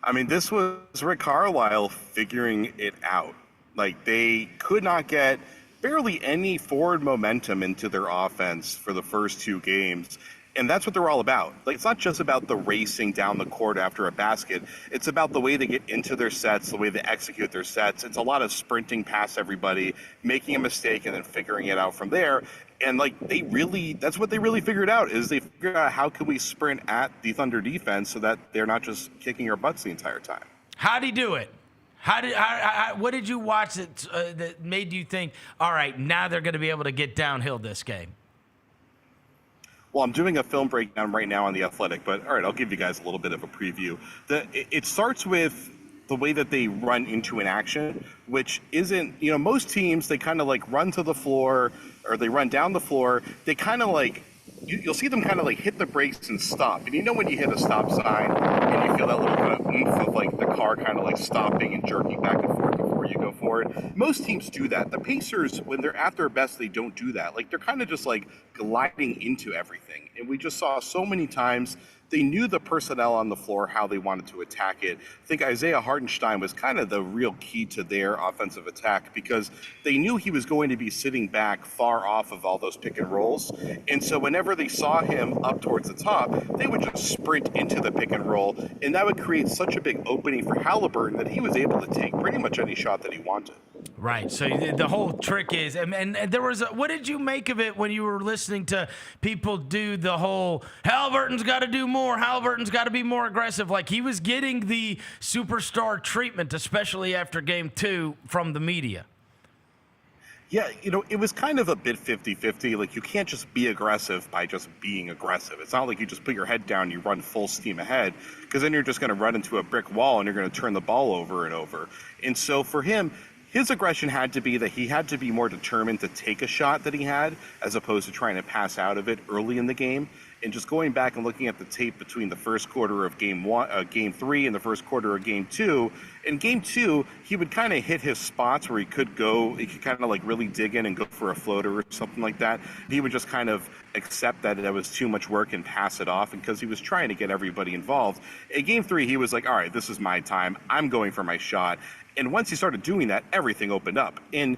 S16: I mean, this was Rick Carlisle figuring it out. Like, they could not get barely any forward momentum into their offense for the first 2 games. And that's what they're all about. Like, it's not just about the racing down the court after a basket. It's about the way they get into their sets, the way they execute their sets. It's a lot of sprinting past everybody, making a mistake, and then figuring it out from there. And, like, that's what they really figured out, is they figured out how can we sprint at the Thunder defense so that they're not just kicking our butts the entire time.
S12: How'd he do it? What did you watch that made you think, all right, now they're going to be able to get downhill this game?
S16: Well, I'm doing a film breakdown right now on The Athletic, but all right, I'll give you guys a little bit of a preview. It starts with the way that they run into an action, which isn't, most teams, they kind of like run to the floor or they run down the floor. They kind of like, you'll see them kind of like hit the brakes and stop. And when you hit a stop sign and you feel that little kind of oomph of like the car kind of like stopping and jerking back and forth before you go forward. Most teams do that. The Pacers, when they're at their best, they don't do that. Like, they're kind of just like gliding into everything. And we just saw so many times they knew the personnel on the floor, how they wanted to attack it. I think Isaiah Hartenstein was kind of the real key to their offensive attack because they knew he was going to be sitting back far off of all those pick and rolls. And so whenever they saw him up towards the top, they would just sprint into the pick and roll. And that would create such a big opening for Haliburton that he was able to take pretty much any shot that he wanted.
S12: Right. So the whole trick is, and there was, what did you make of it when you were listening to people do the whole, Haliburton's got to do more, Haliburton's got to be more aggressive? Like, he was getting the superstar treatment, especially after Game 2 from the media.
S16: Yeah, it was kind of a bit 50-50. Like, you can't just be aggressive by just being aggressive. It's not like you just put your head down and you run full steam ahead, because then you're just going to run into a brick wall and you're going to turn the ball over and over. And so for him, his aggression had to be that he had to be more determined to take a shot that he had, as opposed to trying to pass out of it early in the game. And just going back and looking at the tape between the first quarter of Game 3 and the first quarter of Game 2, in Game 2, he would kind of hit his spots where he could kind of like really dig in and go for a floater or something like that. He would just kind of accept that was too much work and pass it off, because he was trying to get everybody involved. In Game 3, he was like, all right, this is my time. I'm going for my shot. And once he started doing that, everything opened up. And,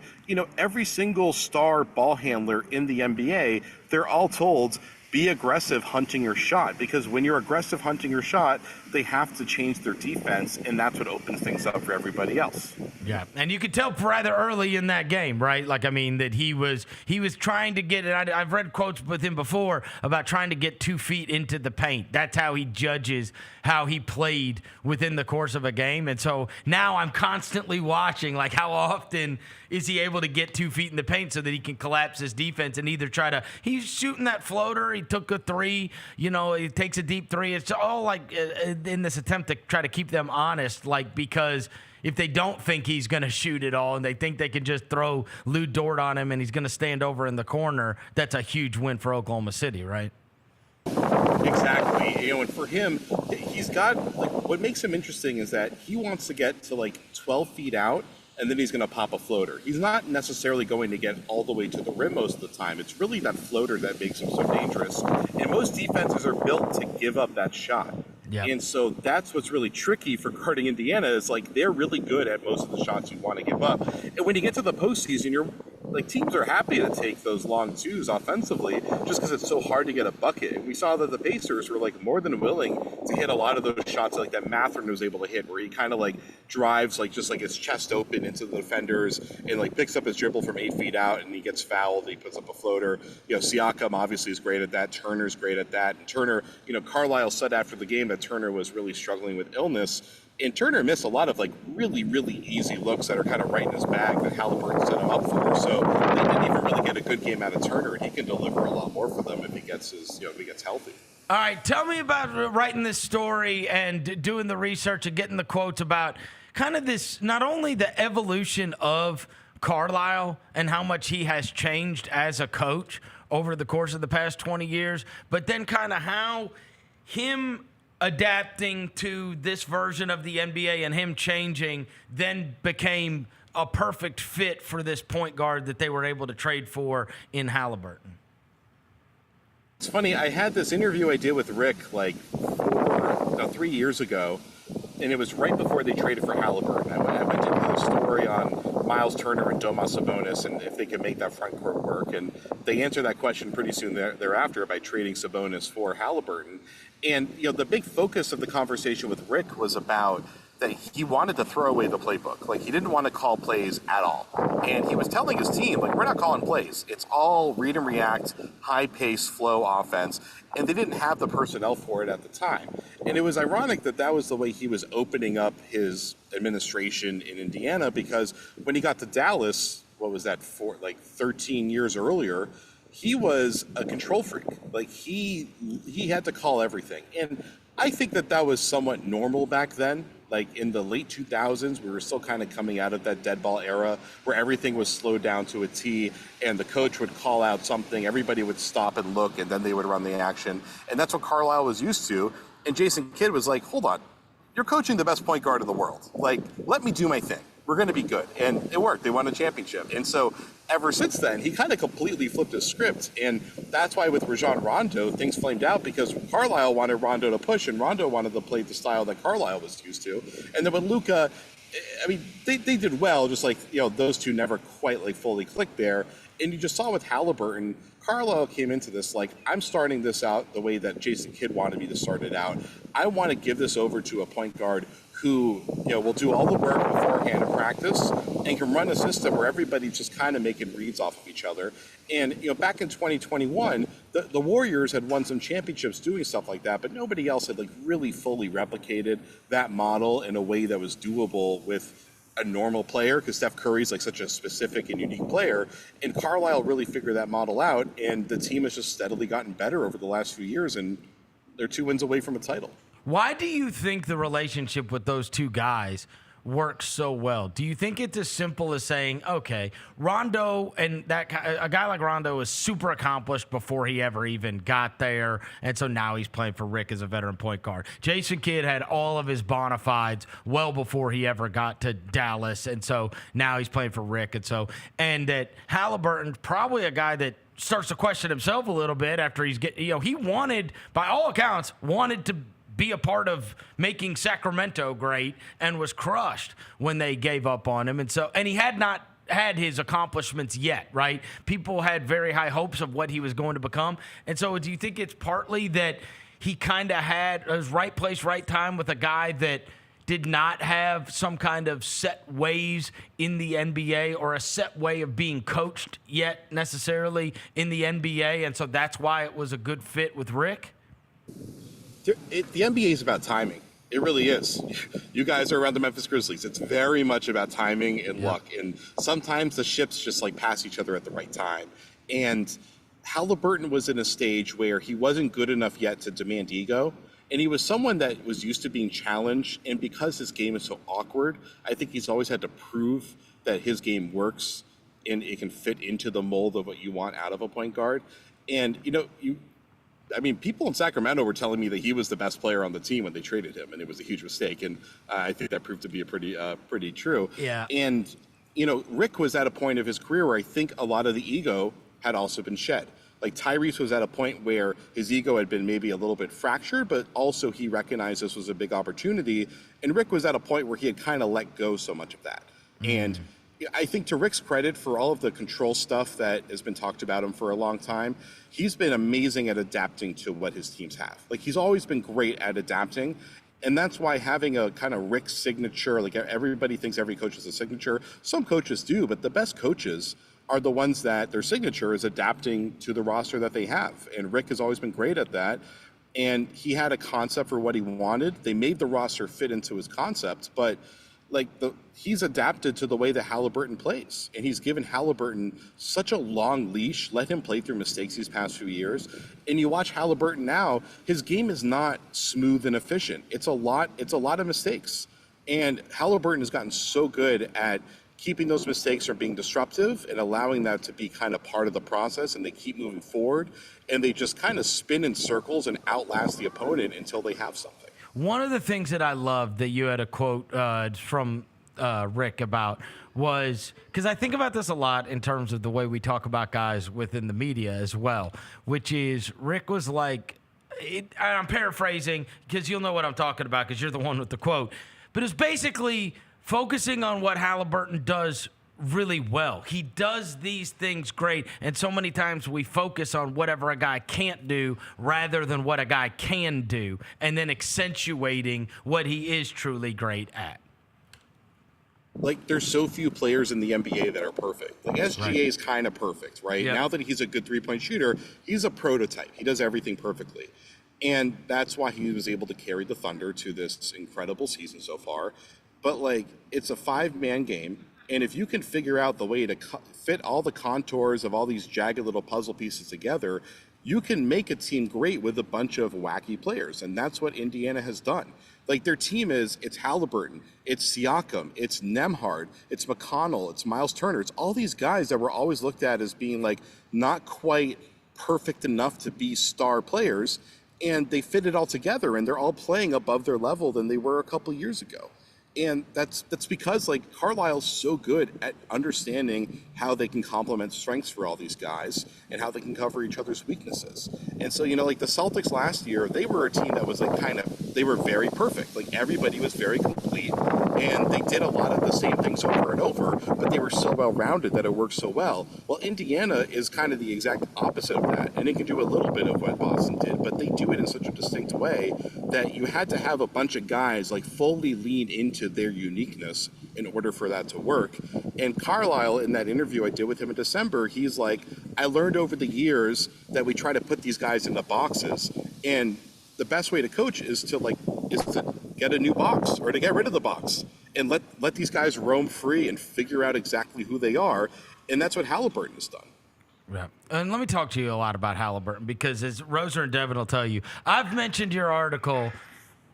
S16: every single star ball handler in the NBA, they're all told, be aggressive hunting your shot, because when you're aggressive hunting your shot, they have to change their defense, and that's what opens things up for everybody else.
S12: Yeah, and you could tell rather early in that game, right? Like, I mean, that he was trying to get it. I've read quotes with him before about trying to get 2 feet into the paint. That's how he judges how he played within the course of a game. And so now I'm constantly watching, like, how often is he able to get 2 feet in the paint so that he can collapse his defense and either he's shooting that floater, he took a 3, he takes a deep 3. It's all like in this attempt to try to keep them honest, like, because if they don't think he's going to shoot it all and they think they can just throw Lou Dort on him and he's going to stand over in the corner, that's a huge win for Oklahoma City, right?
S16: Exactly. And for him, he's got, what makes him interesting is that he wants to get to 12 feet out, and then he's going to pop a floater. He's not necessarily going to get all the way to the rim most of the time. It's really that floater that makes him so dangerous. And most defenses are built to give up that shot. Yep. And so that's what's really tricky for guarding Indiana, is they're really good at most of the shots you want to give up. And when you get to the postseason, teams are happy to take those long twos offensively just because it's so hard to get a bucket. And we saw that the Pacers were more than willing to hit a lot of those shots that Mathurin was able to hit, where he kind of drives just his chest open into the defenders and picks up his dribble from 8 feet out, and he gets fouled and he puts up a floater. Siakam obviously is great at that. Turner's great at that. And Turner, Carlisle said after the game that Turner was really struggling with illness. And Turner missed a lot of really, really easy looks that are kind of right in his bag that Haliburton set him up for. So they didn't even really get a good game out of Turner, and he can deliver a lot more for them if he gets if he gets healthy.
S12: All right, tell me about writing this story and doing the research and getting the quotes about kind of this, not only the evolution of Carlisle and how much he has changed as a coach over the course of the past 20 years, but then kind of how him adapting to this version of the NBA and him changing then became a perfect fit for this point guard that they were able to trade for in Haliburton?
S16: It's funny, I had this interview I did with Rick like 3 years ago, and it was right before they traded for Haliburton. I went to do a story on Miles Turner and Domas Sabonis and if they could make that front court work, and they answered that question pretty soon thereafter by trading Sabonis for Haliburton. And the big focus of the conversation with Rick was about that he wanted to throw away the playbook. Like, he didn't want to call plays at all. And he was telling his team, like, we're not calling plays. It's all read and react, high-pace flow offense. And they didn't have the personnel for it at the time. And it was ironic that that was the way he was opening up his administration in Indiana, because when he got to Dallas, what was that, 13 years earlier, he was a control freak. Like, he had to call everything. And I think that was somewhat normal back then. Like, in the late 2000s, we were still kind of coming out of that dead ball era where everything was slowed down to a T, and the coach would call out something, everybody would stop and look, and then they would run the action. And that's what Carlisle was used to. And Jason Kidd was like, hold on, you're coaching the best point guard in the world. Like, let me do my thing. We're going to be good. And it worked. They won a championship. And so ever since then, he kind of completely flipped his script. And that's why with Rajon Rondo, things flamed out, because Carlisle wanted Rondo to push, and Rondo wanted to play the style that Carlisle was used to. And then with Luka, I mean, they did well, just like, those two never quite fully clicked there. And you just saw with Haliburton, Carlisle came into this like, I'm starting this out the way that Jason Kidd wanted me to start it out. I want to give this over to a point guard who, will do all the work beforehand in practice and can run a system where everybody's just kind of making reads off of each other. And, back in 2021, the Warriors had won some championships doing stuff like that, but nobody else had really fully replicated that model in a way that was doable with a normal player, because Steph Curry's such a specific and unique player. And Carlisle really figured that model out, and the team has just steadily gotten better over the last few years, and they're 2 wins away from a title.
S12: Why do you think the relationship with those two guys works so well? Do you think it's as simple as saying, okay, Rondo and a guy like Rondo is super accomplished before he ever even got there, and so now he's playing for Rick as a veteran point guard. Jason Kidd had all of his bona fides well before he ever got to Dallas, and so now he's playing for Rick, and that Haliburton's probably a guy that starts to question himself a little bit after he wanted, by all accounts, to be a part of making Sacramento great, and was crushed when they gave up on him. And he had not had his accomplishments yet, right? People had very high hopes of what he was going to become. And so do you think it's partly that he kind of had his right place, right time with a guy that did not have some kind of set ways in the NBA or a set way of being coached yet necessarily in the NBA, and so that's why it was a good fit with Rick?
S16: The NBA is about timing. It really is. You guys are around the Memphis Grizzlies. It's very much about timing and luck. And sometimes the ships just pass each other at the right time. And Haliburton was in a stage where he wasn't good enough yet to demand ego. And he was someone that was used to being challenged. And because his game is so awkward, I think he's always had to prove that his game works and it can fit into the mold of what you want out of a point guard. And, people in Sacramento were telling me that he was the best player on the team when they traded him, and it was a huge mistake. And I think that proved to be pretty true.
S12: Yeah.
S16: And, Rick was at a point of his career where I think a lot of the ego had also been shed. Like, Tyrese was at a point where his ego had been maybe a little bit fractured, but also he recognized this was a big opportunity. And Rick was at a point where he had kind of let go so much of that. And I think, to Rick's credit, for all of the control stuff that has been talked about him for a long time, he's been amazing at adapting to what his teams have. He's always been great at adapting. And that's why having a kind of Rick signature, everybody thinks every coach has a signature. Some coaches do, but the best coaches are the ones that their signature is adapting to the roster that they have. And Rick has always been great at that. And he had a concept for what he wanted. They made the roster fit into his concept, but he's adapted to the way that Haliburton plays, and he's given Haliburton such a long leash, let him play through mistakes these past few years. And you watch Haliburton now, his game is not smooth and efficient. It's a lot of mistakes. And Haliburton has gotten so good at keeping those mistakes from being disruptive and allowing that to be kind of part of the process, and they keep moving forward, and they just kind of spin in circles and outlast the opponent until they have something.
S12: One of the things that I loved that you had a quote from Rick about was, because I think about this a lot in terms of the way we talk about guys within the media as well, which is Rick was like, I'm paraphrasing because you'll know what I'm talking about because you're the one with the quote, but it's basically focusing on what Haliburton does really well. He does these things great, and so many times we focus on whatever a guy can't do rather than what a guy can do, and then accentuating what he is truly great at.
S16: Like, there's so few players in the NBA that are perfect. Like, SGA is kind of perfect, right?
S12: Yep.
S16: Now that he's a good three-point shooter, he's a prototype. He does everything perfectly. And that's why he was able to carry the Thunder to this incredible season so far. But, like, it's a five-man game, and if you can figure out the way to fit all the contours of all these jagged little puzzle pieces together, you can make a team great with a bunch of wacky players, and that's what Indiana has done. Like, their team it's Haliburton, it's Siakam, it's Nembhard, it's McConnell, it's Miles Turner. It's all these guys that were always looked at as being, like, not quite perfect enough to be star players, and they fit it all together, and they're all playing above their level than they were a couple years ago. And that's because, like, Carlisle's so good at understanding how they can complement strengths for all these guys and how they can cover each other's weaknesses. And so, you know, like the Celtics last year, they were a team that was like they were very perfect. Like, everybody was very complete, and they did a lot of the same things over and over, but they were so well-rounded that it worked so well. Well, Indiana is kind of the exact opposite of that, and it can do a little bit of what Boston did, but they do it in such a distinct way that you had to have a bunch of guys, like, fully lean into their uniqueness in order for that to work. And Carlisle, in that interview I did with him in December, he's like, I learned over the years that we try to put these guys into boxes, and the best way to coach is to get a new box or to get rid of the box and let these guys roam free and figure out exactly who they are. And that's what Haliburton has done.
S12: Yeah. And let me talk to you a lot about Haliburton, because as Roser and Devin will tell you, I've mentioned your article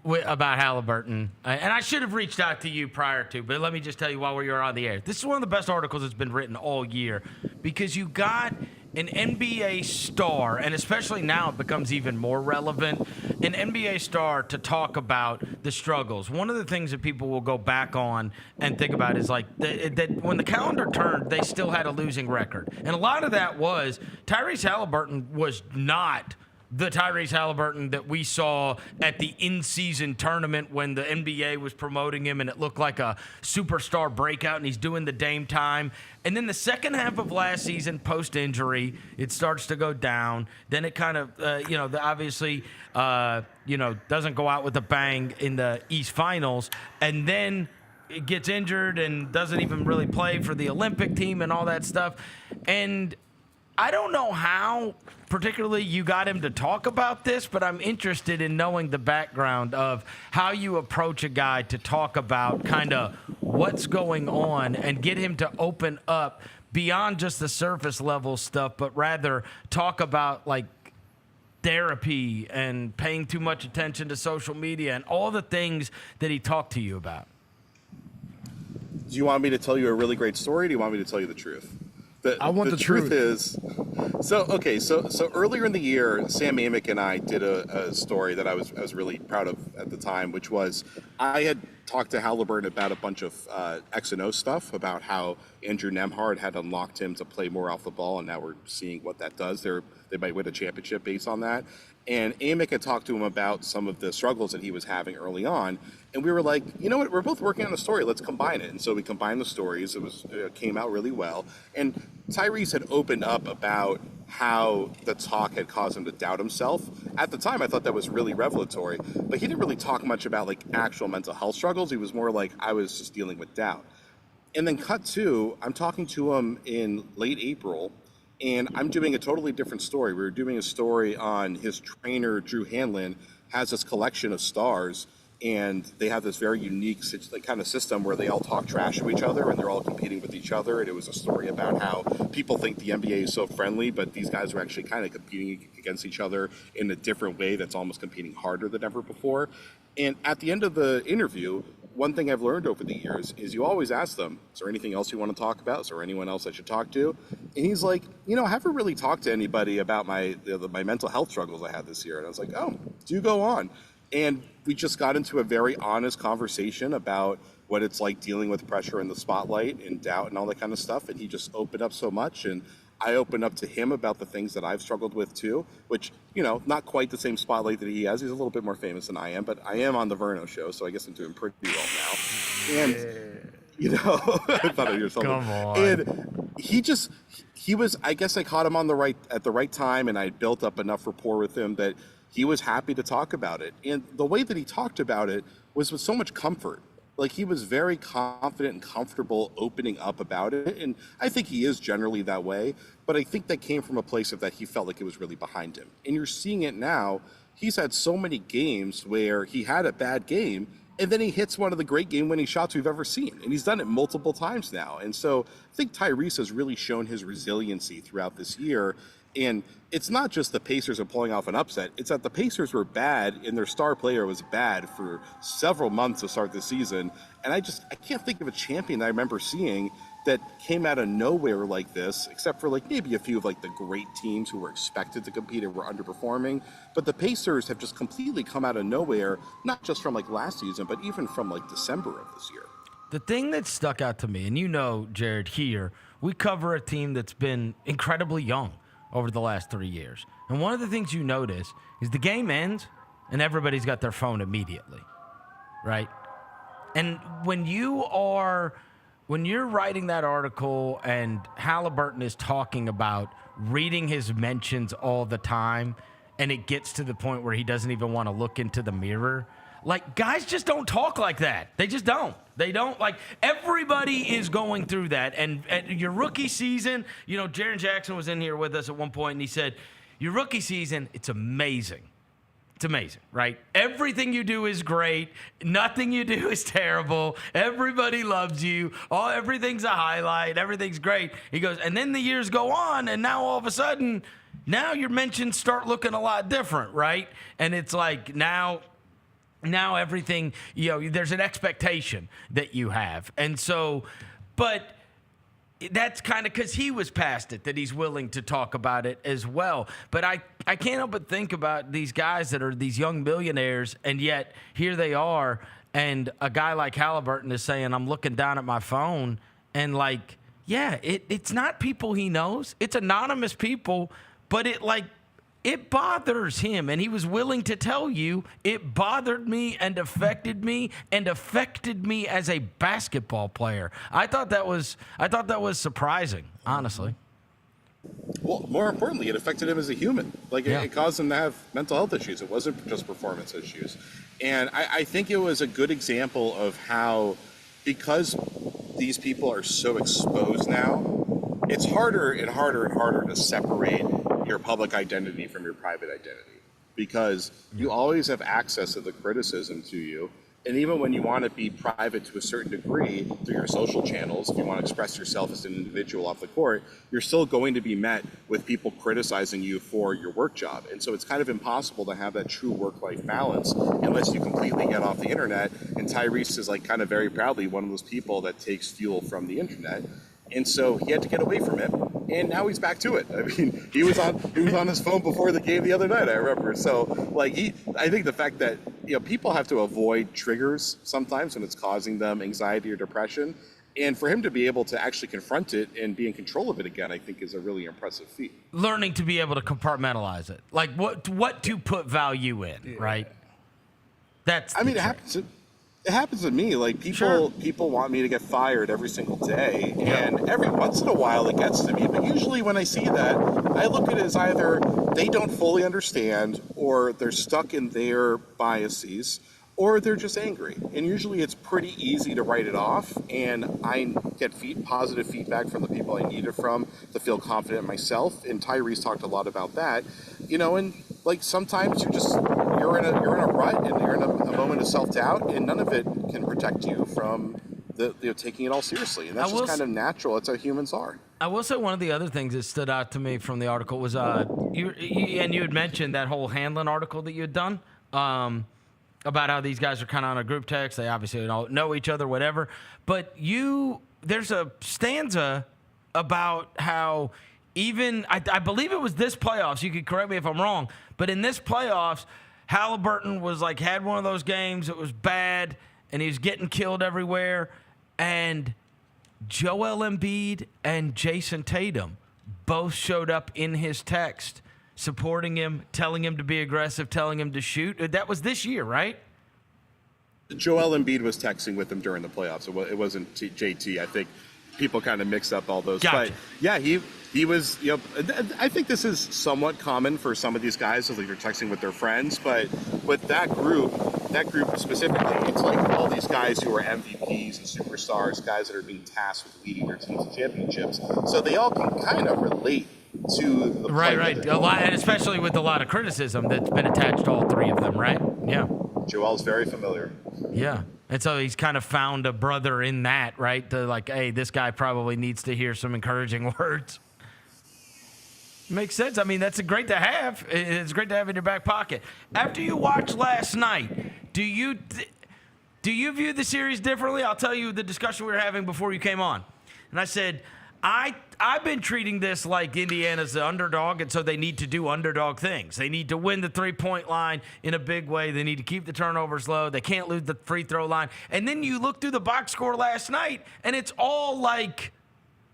S12: about Haliburton, and I should have reached out to you prior to, but let me just tell you while we were on the air. This is one of the best articles that's been written all year, because you got an NBA star, and especially now it becomes even more relevant, an NBA star to talk about the struggles. One of the things that people will go back on and think about is like that when the calendar turned, they still had a losing record. And a lot of that was Tyrese Haliburton was not the Tyrese Haliburton that we saw at the in-season tournament when the NBA was promoting him and it looked like a superstar breakout and he's doing the Dame time. And then the second half of last season, post-injury, it starts to go down. Then it kind of, obviously, doesn't go out with a bang in the East Finals. And then it gets injured and doesn't even really play for the Olympic team and all that stuff. And I don't know how particularly you got him to talk about this, but I'm interested in knowing the background of how you approach a guy to talk about kind of what's going on and get him to open up beyond just the surface level stuff, but rather talk about like therapy and paying too much attention to social media and all the things that he talked to you about.
S16: Do you want me to tell you a really great story, or do you want me to tell you the truth?
S8: I want the truth.
S16: Is, so earlier in the year, Sam Amick and I did a story that I was really proud of at the time, which was I had talked to Haliburton about a bunch of X and O stuff, about how Andrew Nembhard had unlocked him to play more off the ball, and now we're seeing what that does. They might win a championship based on that. And Amick had talked to him about some of the struggles that he was having early on. And we were like, you know what, we're both working on a story. Let's combine it. And so we combined the stories. It came out really well. And Tyrese had opened up about how the talk had caused him to doubt himself. At the time, I thought that was really revelatory. But he didn't really talk much about like actual mental health struggles. He was more like, I was just dealing with doubt. And then cut to, I'm talking to him in late April, and I'm doing a totally different story. We were doing a story on his trainer, Drew Hanlon, has this collection of stars, and they have this very unique kind of system where they all talk trash to each other, and they're all competing with each other. And it was a story about how people think the NBA is so friendly, but these guys are actually kind of competing against each other in a different way that's almost competing harder than ever before. And at the end of the interview, one thing I've learned over the years is you always ask them, is there anything else you want to talk about? Is there anyone else I should talk to? And he's like, I haven't really talked to anybody about my mental health struggles I had this year. And I was like, oh, do go on. And we just got into a very honest conversation about what it's like dealing with pressure in the spotlight and doubt and all that kind of stuff. And he just opened up so much. And I opened up to him about the things that I've struggled with too, which, not quite the same spotlight that he has. He's a little bit more famous than I am, but I am on the Vernon show, so I guess I'm doing pretty well now. And, I thought I'd hear something.
S12: Come on.
S16: And he was, I guess I caught him at the right time, and I built up enough rapport with him that he was happy to talk about it. And the way that he talked about it was with so much comfort. Like, he was very confident and comfortable opening up about it. And I think he is generally that way. But I think that came from a place of that he felt like it was really behind him. And you're seeing it now. He's had so many games where he had a bad game, and then he hits one of the great game-winning shots we've ever seen. And he's done it multiple times now. And so I think Tyrese has really shown his resiliency throughout this year. And it's not just the Pacers are pulling off an upset. It's that the Pacers were bad and their star player was bad for several months to start the season. And I can't think of a champion I remember seeing that came out of nowhere like this, except for like maybe a few of like the great teams who were expected to compete and were underperforming. But the Pacers have just completely come out of nowhere, not just from like last season, but even from like December of this year.
S12: The thing that stuck out to me, and Jared, here, we cover a team that's been incredibly young over the last 3 years. And one of the things you notice is the game ends and everybody's got their phone immediately, right? And when you're writing that article and Haliburton is talking about reading his mentions all the time and it gets to the point where he doesn't even want to look into the mirror, like, guys just don't talk like that. They just don't. They don't. Like, everybody is going through that. And your rookie season, Jaren Jackson was in here with us at one point, and he said, your rookie season, it's amazing. It's amazing, right? Everything you do is great. Nothing you do is terrible. Everybody loves you. Everything's a highlight. Everything's great. He goes, and then the years go on, and now all of a sudden, now your mentions start looking a lot different, right? And it's like now everything, there's an expectation that you have. And so, but that's kind of because he was past it, that he's willing to talk about it as well. But I can't help but think about these guys that are these young millionaires, and yet here they are, and a guy like Haliburton is saying, I'm looking down at my phone, and like, yeah, it's not people he knows. It's anonymous people, but it bothers him, and he was willing to tell you it bothered me and affected me as a basketball player. I thought that was surprising, honestly.
S16: Well, more importantly, it affected him as a human. Like, it caused him to have mental health issues. It wasn't just performance issues. And I think it was a good example of how, because these people are so exposed now, it's harder and harder and harder to separate your public identity from your private identity, because you always have access to the criticism to you. And even when you want to be private to a certain degree through your social channels, if you want to express yourself as an individual off the court, you're still going to be met with people criticizing you for your work job. And so it's kind of impossible to have that true work-life balance unless you completely get off the internet. And Tyrese is like kind of very proudly one of those people that takes fuel from the internet. And so he had to get away from it, and now he's back to it. I mean, he was on his phone before the game the other night, I remember. So, like, I think the fact that, people have to avoid triggers sometimes when it's causing them anxiety or depression, and for him to be able to actually confront it and be in control of it again, I think is a really impressive feat.
S12: Learning to be able to compartmentalize it, like what to put value in, right?
S16: It happens to me. Like, people want me to get fired every single day, and every once in a while it gets to me. But usually when I see that, I look at it as either they don't fully understand, or they're stuck in their biases, or they're just angry. And usually it's pretty easy to write it off, and I get positive feedback from the people I need it from to feel confident in myself. And Tyrese talked a lot about that, and like sometimes you're in a rut, and you're in a moment of self-doubt, and none of it can protect you from taking it all seriously. And that's just kind of natural. It's how humans are.
S12: I will say one of the other things that stood out to me from the article was you had mentioned that whole Hanlon article that you had done. about how these guys are kind of on a group text. They obviously don't know each other, whatever. But there's a stanza about how even, I believe it was this playoffs, you could correct me if I'm wrong, but in this playoffs, Haliburton was like, had one of those games that was bad, and he was getting killed everywhere. And Joel Embiid and Jason Tatum both showed up in his text, supporting him, telling him to be aggressive, telling him to shoot. That was this year, right?
S16: Joel Embiid was texting with him during the playoffs. It wasn't JT. I think people kind of mix up all those.
S12: Gotcha.
S16: But yeah, he was, I think this is somewhat common for some of these guys, so like they're texting with their friends. But with that group specifically, it's like all these guys who are MVPs and superstars, guys that are being tasked with leading their teams to championships. So they all can kind of relate to the
S12: right. A lot, and especially with a lot of criticism that's been attached to all three of them, right? Yeah.
S16: Joel's very familiar.
S12: Yeah. And so he's kind of found a brother in that, right? To like, hey, this guy probably needs to hear some encouraging words. Makes sense. I mean, that's great to have. It's great to have in your back pocket. After you watched last night, do you view the series differently? I'll tell you the discussion we were having before you came on. And I said, I've been treating this like Indiana's the underdog, and so they need to do underdog things. They need to win the three-point line in a big way. They need to keep the turnovers low. They can't lose the free throw line. And then you look through the box score last night, and it's all like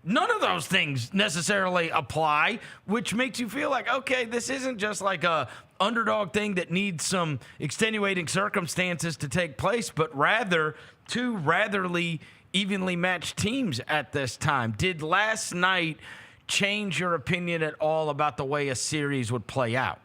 S12: none of those things necessarily apply, which makes you feel like, okay, this isn't just like a underdog thing that needs some extenuating circumstances to take place, but rather two ratherly evenly matched teams at this time. Did last night change your opinion at all about the way a series would play out?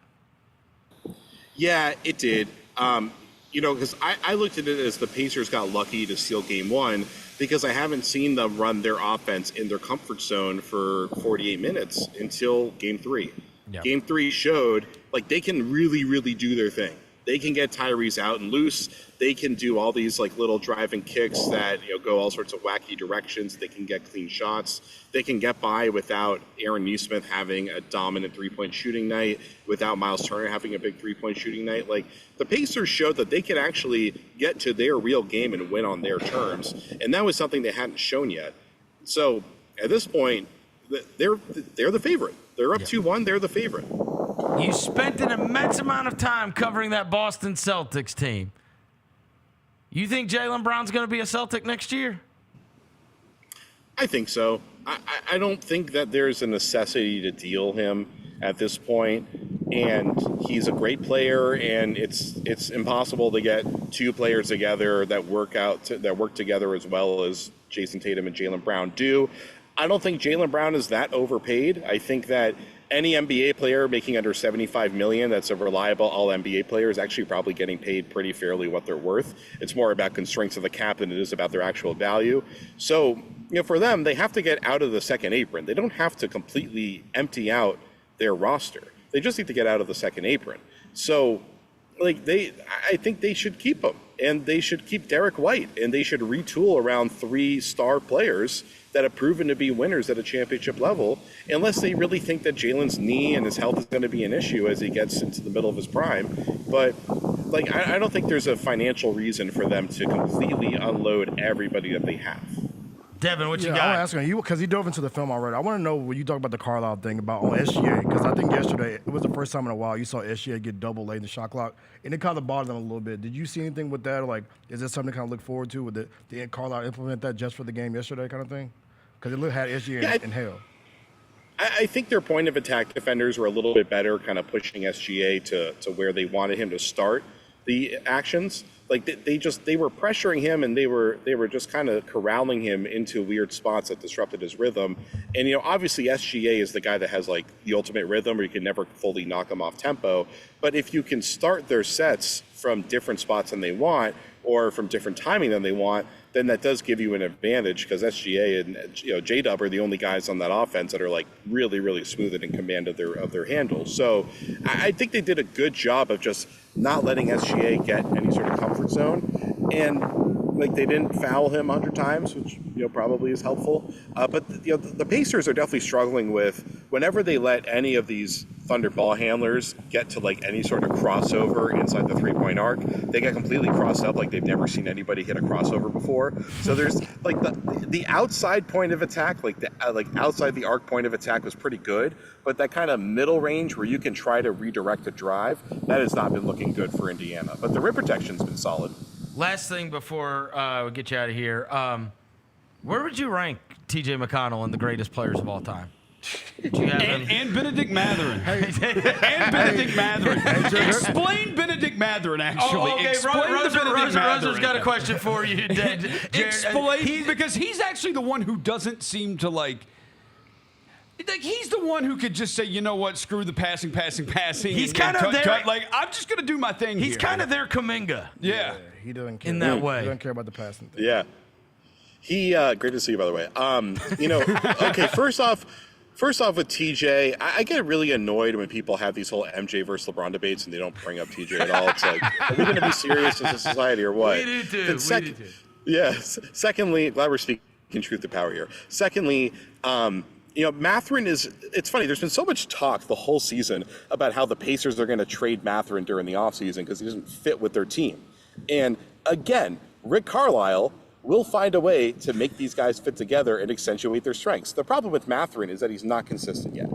S16: Yeah, it did. Because I looked at it as the Pacers got lucky to steal game one because I haven't seen them run their offense in their comfort zone for 48 minutes until game three. Yep. Game three showed like they can really, really do their thing. They can get Tyrese out and loose. They can do all these like little driving kicks that go all sorts of wacky directions. They can get clean shots. They can get by without Aaron Nesmith having a dominant three-point shooting night, without Miles Turner having a big three-point shooting night. Like the Pacers showed that they could actually get to their real game and win on their terms, and that was something they hadn't shown yet. So at this point, they're the favorite. They're up 2-1. They're the favorite.
S12: You spent an immense amount of time covering that Boston Celtics team. You think Jaylen Brown's going to be a Celtic next year?
S16: I think so. I don't think that there's a necessity to deal him at this point, and he's a great player, and it's impossible to get two players together that work together as well as Jason Tatum and Jaylen Brown do. I don't think Jaylen Brown is that overpaid. I think that any NBA player making under $75 million that's a reliable all-NBA player is actually probably getting paid pretty fairly what they're worth. It's more about constraints of the cap than it is about their actual value. So, for them, they have to get out of the second apron. They don't have to completely empty out their roster. They just need to get out of the second apron. So, I think they should keep him, and they should keep Derek White, and they should retool around 3 star players that have proven to be winners at a championship level, unless they really think that Jaylen's knee and his health is going to be an issue as he gets into the middle of his prime. But I don't think there's a financial reason for them to completely unload everybody that they have.
S12: Devin, what you got?
S8: I want to ask you, because he dove into the film already. I want to know when you talk about the Carlisle thing about on SGA, because I think yesterday, it was the first time in a while you saw SGA get double late in the shot clock, and it kind of bothered them a little bit. Did you see anything with that? Or is that something to kind of look forward to? Did Carlisle implement that just for the game yesterday kind of thing? Because it had SGA in hell.
S16: I think their point of attack defenders were a little bit better, kind of pushing SGA to where they wanted him to start the actions. They were pressuring him, and they were just kind of corralling him into weird spots that disrupted his rhythm. And obviously SGA is the guy that has the ultimate rhythm, where you can never fully knock him off tempo. But if you can start their sets from different spots than they want, or from different timing than they want, then that does give you an advantage, because SGA and J-Dub are the only guys on that offense that are really, really smooth and in command of their handles. So I think they did a good job of just not letting SGA get any sort of comfort zone. And like they didn't foul him 100 times, which probably is helpful. But the Pacers are definitely struggling with whenever they let any of these Thunder ball handlers get to like any sort of crossover inside the 3-point arc, they get completely crossed up like they've never seen anybody hit a crossover before. So there's like the outside point of attack, like the outside the arc point of attack was pretty good, but that kind of middle range where you can try to redirect a drive, that has not been looking good for Indiana. But the rim protection's been solid.
S12: Last thing before we get you out of here, where would you rank T.J. McConnell and the greatest players of all time?
S14: And Benedict Mathurin. And Benedict Mathurin. Explain Benedict Mathurin, actually.
S12: Oh, okay. Roser's got a question for you.
S14: Explain, because he's actually the one who doesn't seem to like he's the one who could just say, you know what, screw the passing.
S12: He's kind of there.
S14: Like, I'm just going to do my thing
S12: He's kind of their Kuminga.
S14: Yeah.
S8: He doesn't care.
S12: In that way.
S8: He doesn't care about the passing thing.
S16: Yeah. He, great to see you, by the way. Okay, first off with TJ, I get really annoyed when people have these whole MJ versus LeBron debates and they don't bring up TJ at all. It's like, are we going to be serious as a society or what?
S12: We do too.
S16: Yes. Secondly, glad we're speaking truth to power here. Secondly, Mathurin it's funny, there's been so much talk the whole season about how the Pacers are going to trade Mathurin during the offseason because he doesn't fit with their team. And again, Rick Carlisle will find a way to make these guys fit together and accentuate their strengths. The problem with Mathurin is that he's not consistent yet.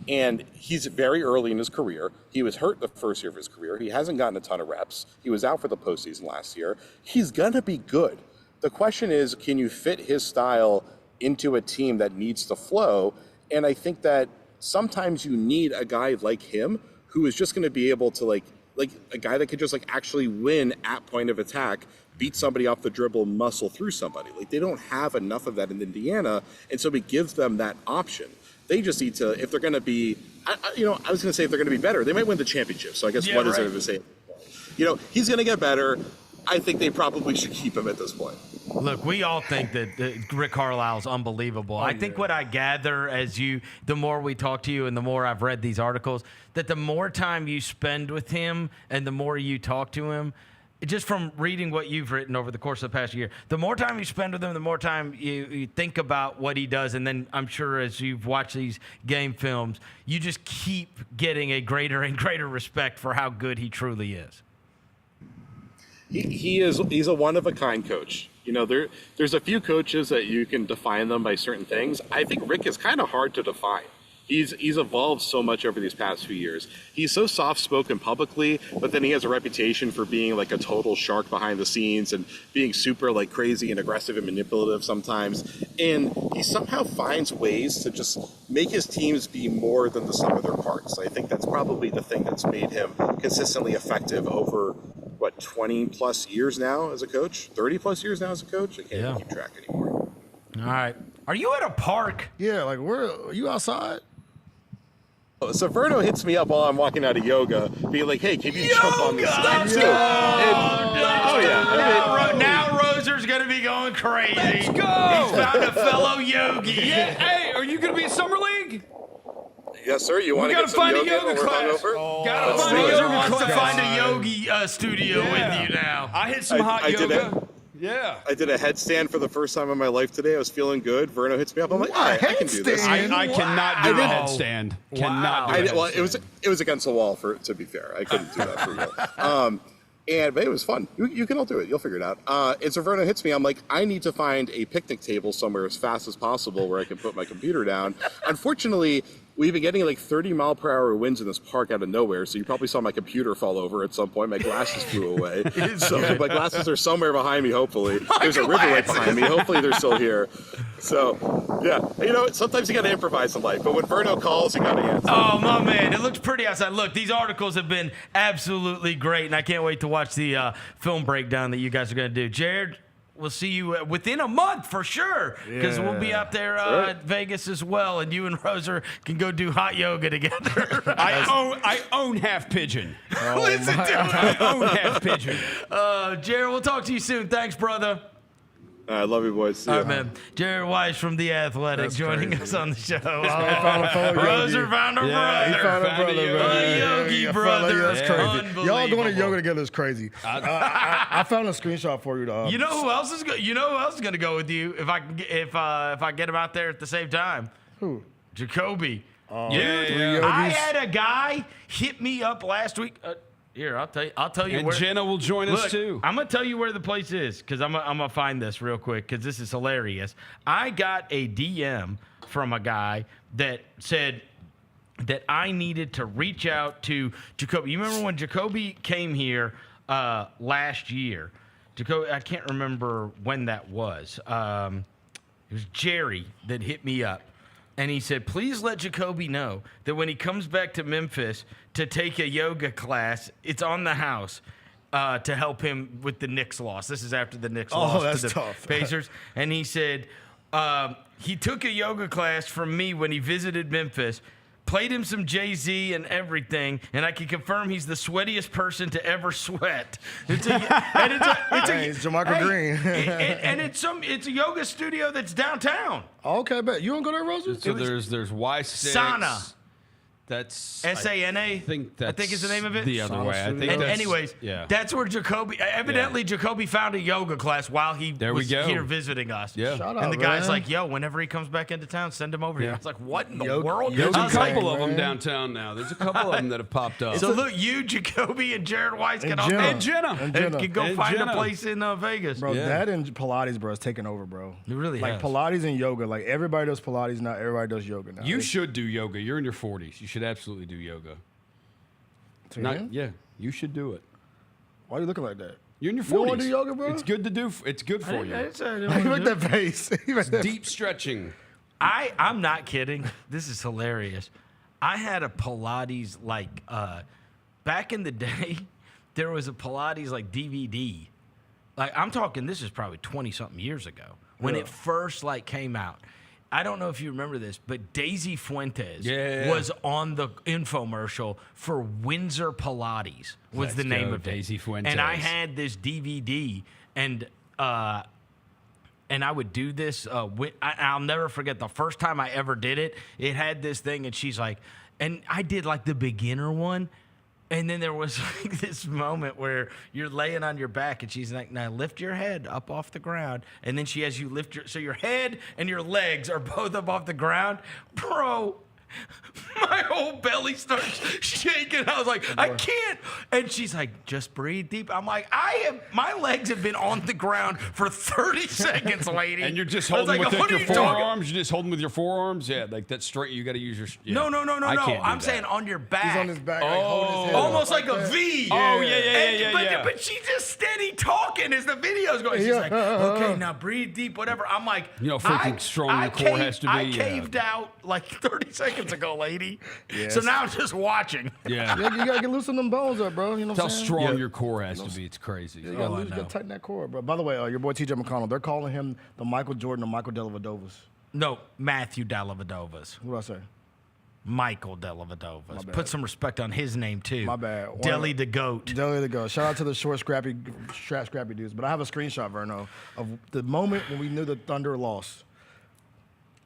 S16: And he's very early in his career. He was hurt the first year of his career. He hasn't gotten a ton of reps. He was out for the postseason last year. He's going to be good. The question is, can you fit his style into a team that needs to flow? And I think that sometimes you need a guy like him who is just going to be able to like a guy that could just like actually win at point of attack, beat somebody off the dribble, muscle through somebody. Like they don't have enough of that in Indiana, and so it gives them that option. They just need to, if they're going to be, I was going to say if they're going to be better, they might win the championship. So I guess what is there to say? He's going to get better. I think they probably should keep him at this point.
S12: Look, we all think that Rick Carlisle's unbelievable. I think what I gather the more we talk to you and the more I've read these articles, that the more time you spend with him and the more you talk to him, just from reading what you've written over the course of the past year, the more time you spend with him, the more time you think about what he does. And then I'm sure as you've watched these game films, you just keep getting a greater and greater respect for how good he truly is.
S16: He's a one-of-a-kind coach. There's a few coaches that you can define them by certain things. I think Rick is kind of hard to define. He's evolved so much over these past few years. He's so soft-spoken publicly, but then he has a reputation for being like a total shark behind the scenes and being super like crazy and aggressive and manipulative sometimes. And he somehow finds ways to just make his teams be more than the sum of their parts. I think that's probably the thing that's made him consistently effective over 20 plus years now as a coach, 30 plus years now as a coach. I can't even keep track anymore.
S12: All right. Are you at a park?
S8: Yeah, like are you outside?
S16: So Vernon hits me up while I'm walking out of yoga, being like, "Hey, can you jump on this?"
S12: Now Roser's gonna be going crazy.
S14: Let's go.
S12: He's found a fellow yogi.
S14: Yeah. Hey, are you gonna be at Summer League?
S16: Yes, sir. You want to get some
S14: find
S16: yoga
S14: a yoga class.
S12: Gotta find a yoga wants to find a yogi studio with you now.
S14: I hit some hot yoga.
S16: I did a headstand for the first time in my life today. I was feeling good. Vernon hits me up. I'm like, all right, I can do this.
S14: I cannot do a headstand. Cannot do it.
S16: Well, it was against the wall, to be fair. I couldn't do that for real. But it was fun. You can all do it. You'll figure it out. And so Vernon hits me. I'm like, I need to find a picnic table somewhere as fast as possible where I can put my computer down. Unfortunately, we've been getting like 30-mile-per-hour winds in this park out of nowhere, so you probably saw my computer fall over at some point. My glasses flew away. So my glasses are somewhere behind me, hopefully. There's a river right behind me. Hopefully they're still here. So, yeah. Sometimes you got to improvise in life, but when Vernon calls, you got to answer.
S12: Oh, my man. It looks pretty outside. Look, these articles have been absolutely great, and I can't wait to watch the film breakdown that you guys are going to do. Jared, we'll see you within a month for sure, because we'll be out there at Vegas as well, and you and Roser can go do hot yoga together.
S14: I own Half Pigeon.
S12: Listen to it.
S14: I own Half Pigeon.
S12: Jared, we'll talk to you soon. Thanks, brother.
S16: I love you, boys. See
S12: All
S16: ya.
S12: right, man. Jared Weiss from The Athletic
S8: That's
S12: joining
S8: crazy.
S12: us on the show.
S8: found a phone
S12: Roser
S8: yogi.
S12: found a
S8: He
S12: brother.
S8: found a brother,
S12: A yogi brother.
S8: That's crazy. Y'all
S12: Unbelievable.
S8: going to yoga together is crazy. I found a screenshot for you.
S12: You know who else is going to go with you if I get him out there at the same time?
S8: Who?
S12: Jacoby.
S8: Oh,
S12: Dude, I had a guy hit me up last week. Here, I'll tell you
S14: And
S12: where.
S14: Jenna will join us too.
S12: I'm gonna tell you where the place is because I'm gonna find this real quick because this is hilarious. I got a DM from a guy that said that I needed to reach out to Jacoby. You remember when Jacoby came here last year? Jacoby, I can't remember when that was. It was Jerry that hit me up. And he said, please let Jacoby know that when he comes back to Memphis to take a yoga class, it's on the house to help him with the Knicks loss. This is after the Knicks lost
S8: that's
S12: to the
S8: tough.
S12: Pacers. And he said, he took a yoga class from me when he visited Memphis, played him some Jay-Z and everything, and I can confirm he's the sweatiest person to ever sweat. It's
S8: Jamarca Green.
S12: It's a yoga studio that's downtown.
S8: Okay, bet. You don't go there, Rosa?
S14: So there's Weiss.
S12: Sauna.
S14: That's
S12: SANA. I think is the name of it.
S14: The other way. I think.
S12: And
S14: That's,
S12: anyways,
S14: yeah.
S12: that's where Jacoby. Evidently, Jacoby found a yoga class while he was
S14: go.
S12: here visiting us.
S14: Yeah.
S8: Shout
S12: And
S8: out,
S12: the guy's
S8: man.
S12: like, "Yo, whenever he comes back into town, send him over here." I was like, "What in the world?"
S14: There's
S12: I
S14: a
S12: was like,
S14: couple of them downtown now. There's a couple of them that have popped up.
S12: So look, you, Jacoby, and Jared Weiss
S8: And
S12: can all
S8: Jenna.
S14: And Jenna.
S8: And Jenna.
S12: can go
S14: And
S12: find
S14: Jenna.
S12: a place in Vegas.
S8: Bro, that and Pilates, bro, is taking over, bro.
S12: It really
S8: like
S12: has.
S8: Pilates and yoga. Like everybody does Pilates now. Everybody does yoga now.
S14: You should do yoga. You're in your 40s. You should absolutely do yoga. Yeah, you should do it.
S8: Why are you looking like that?
S14: You're in your 40s.
S8: You don't wanna do yoga, bro?
S14: It's good to do. It's good for you.
S8: Look at that face.
S14: Deep stretching.
S12: I'm not kidding. This is hilarious. I had a Pilates back in the day. There was a Pilates DVD. Like I'm talking. This is probably 20-something years ago when it first came out. I don't know if you remember this, but Daisy Fuentes was on the infomercial for Windsor Pilates. Was the name of it.
S14: Daisy Fuentes.
S12: And I had this DVD, and I would do this. I'll never forget the first time I ever did it. It had this thing, and she's like, and I did the beginner one. And then there was this moment where you're laying on your back, and she's like, now lift your head up off the ground. And then she has you lift so your head and your legs are both up off the ground. Bro, my whole belly starts shaking. I was like, I can't. And she's like, just breathe deep. I'm like, my legs have been on the ground for 30 seconds, lady.
S14: And you're just
S12: I was
S14: holding
S12: like,
S14: with
S12: what
S14: your
S12: are you talking-
S14: forearms. You're just holding with your forearms. Yeah, like that's straight. You got to use your. Yeah.
S12: No.
S14: I can't do
S12: I'm
S14: that.
S12: saying on your back.
S8: He's on his back, holding his head
S12: Almost
S8: up
S12: like a V.
S14: Oh, yeah.
S12: But she's just steady talking as the video's going. She's like, okay, now breathe deep, whatever. I'm like,
S14: You know how freaking strong your core has to be.
S12: I caved out 30 seconds ago, lady.
S8: Yes.
S12: So now I'm just watching.
S14: Yeah.
S8: You gotta get loosen them bones up, bro. You know
S14: That's how
S8: what I'm saying?
S14: strong your core has to be. It's crazy.
S8: You gotta tighten that core, bro. By the way, your boy TJ McConnell, they're calling him the Michael Jordan of Michael Dellavedovas.
S12: No, Matthew Dellavedovas.
S8: What did I say?
S12: Michael Dellavedovas. Put some respect on his name, too.
S8: My bad.
S12: Deli the GOAT.
S8: Deli the GOAT. Shout out to the short, scrappy dudes. But I have a screenshot, Verno, of the moment when we knew the Thunder lost.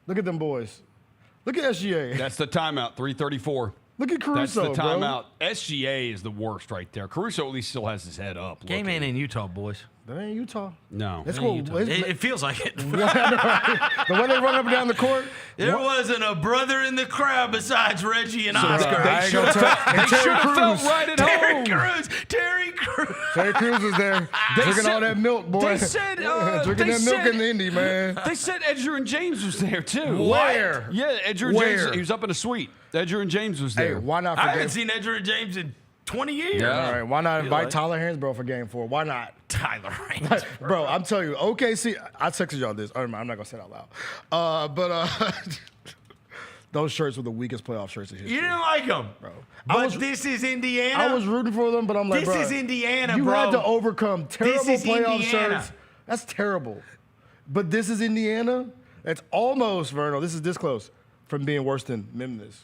S8: Look at them boys. Look at SGA.
S14: That's the timeout. 3:34.
S8: Look at Caruso,
S14: That's the
S8: bro.
S14: timeout. SGA is the worst right there. Caruso at least still has his head up.
S12: Game ain't in Utah, boys.
S8: That ain't Utah.
S14: No.
S8: Let's
S12: It
S8: go.
S12: ain't Utah. It feels like it.
S8: The way they run up and down the court.
S12: There wasn't a brother in the crowd besides Reggie and
S14: So
S12: Oscar.
S14: they should have felt right at home.
S12: Terry Crews.
S8: Terry Crews was there drinking all that milk, boy.
S14: They said
S8: drinking that milk in the Indy, man.
S14: They said Edgerrin James was there too.
S8: Where?
S14: Yeah, Edgerrin
S8: Where?
S14: James. He was up in a suite. Edgerrin James was there.
S8: Hey, why not?
S12: I haven't seen Edgerrin James in 20 years.
S8: All right, why not invite Tyler Hansbrough for Game 4? Why not?
S12: Tyler Hansbrough.
S8: Bro, I'm telling you, OKC, I texted y'all this. I'm not going to say it out loud. Those shirts were the weakest playoff shirts in history.
S12: You didn't like them,
S8: bro.
S12: But this is Indiana.
S8: I was rooting for them, but I'm like,
S12: This
S8: bro,
S12: is Indiana,
S8: you
S12: bro.
S8: had to overcome terrible
S12: This is
S8: playoff
S12: Indiana.
S8: shirts. That's terrible. But this is Indiana. That's almost, Verno, this is this close from being worse than Memphis.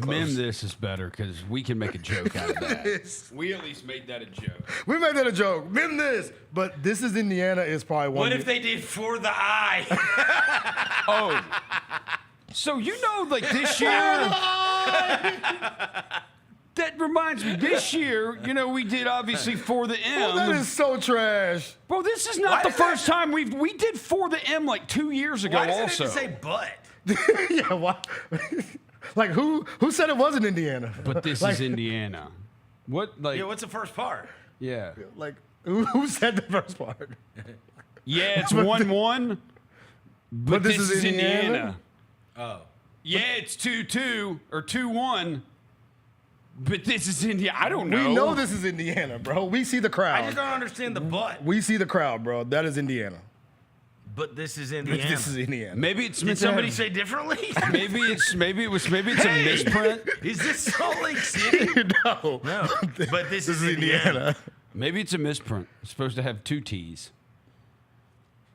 S14: Mem this is better because we can make a joke out of that. We at least made that a joke.
S8: We made that a joke. Mem this. But This Is Indiana is probably one.
S12: What if they did For the Eye?
S14: Oh. So, like this year. That reminds me, this year, we did obviously For the M.
S8: Oh, that is so trash.
S14: Bro, this is not the first time we did For the M like 2 years ago.
S12: Why does
S14: also,
S12: it say but?
S8: Yeah, why? Like who said it wasn't Indiana?
S14: But this is Indiana. What like?
S12: Yeah, what's the first part?
S14: Yeah,
S8: like who said the first part?
S14: Yeah, it's 1-1. But this is Indiana.
S12: Oh.
S14: Yeah, it's 2-2 or 2-1. But this is Indiana. I don't know.
S8: We know this is Indiana, bro. We see the crowd.
S12: I just don't understand the but.
S8: We see the crowd, bro. That is Indiana.
S12: But this is Indiana.
S8: This is Indiana.
S14: Maybe it's
S12: Did somebody say differently?
S14: Maybe it's a misprint.
S12: Is this Salt Lake City?
S8: No.
S12: But this is Indiana.
S14: Maybe it's a misprint. It's supposed to have 2 T's.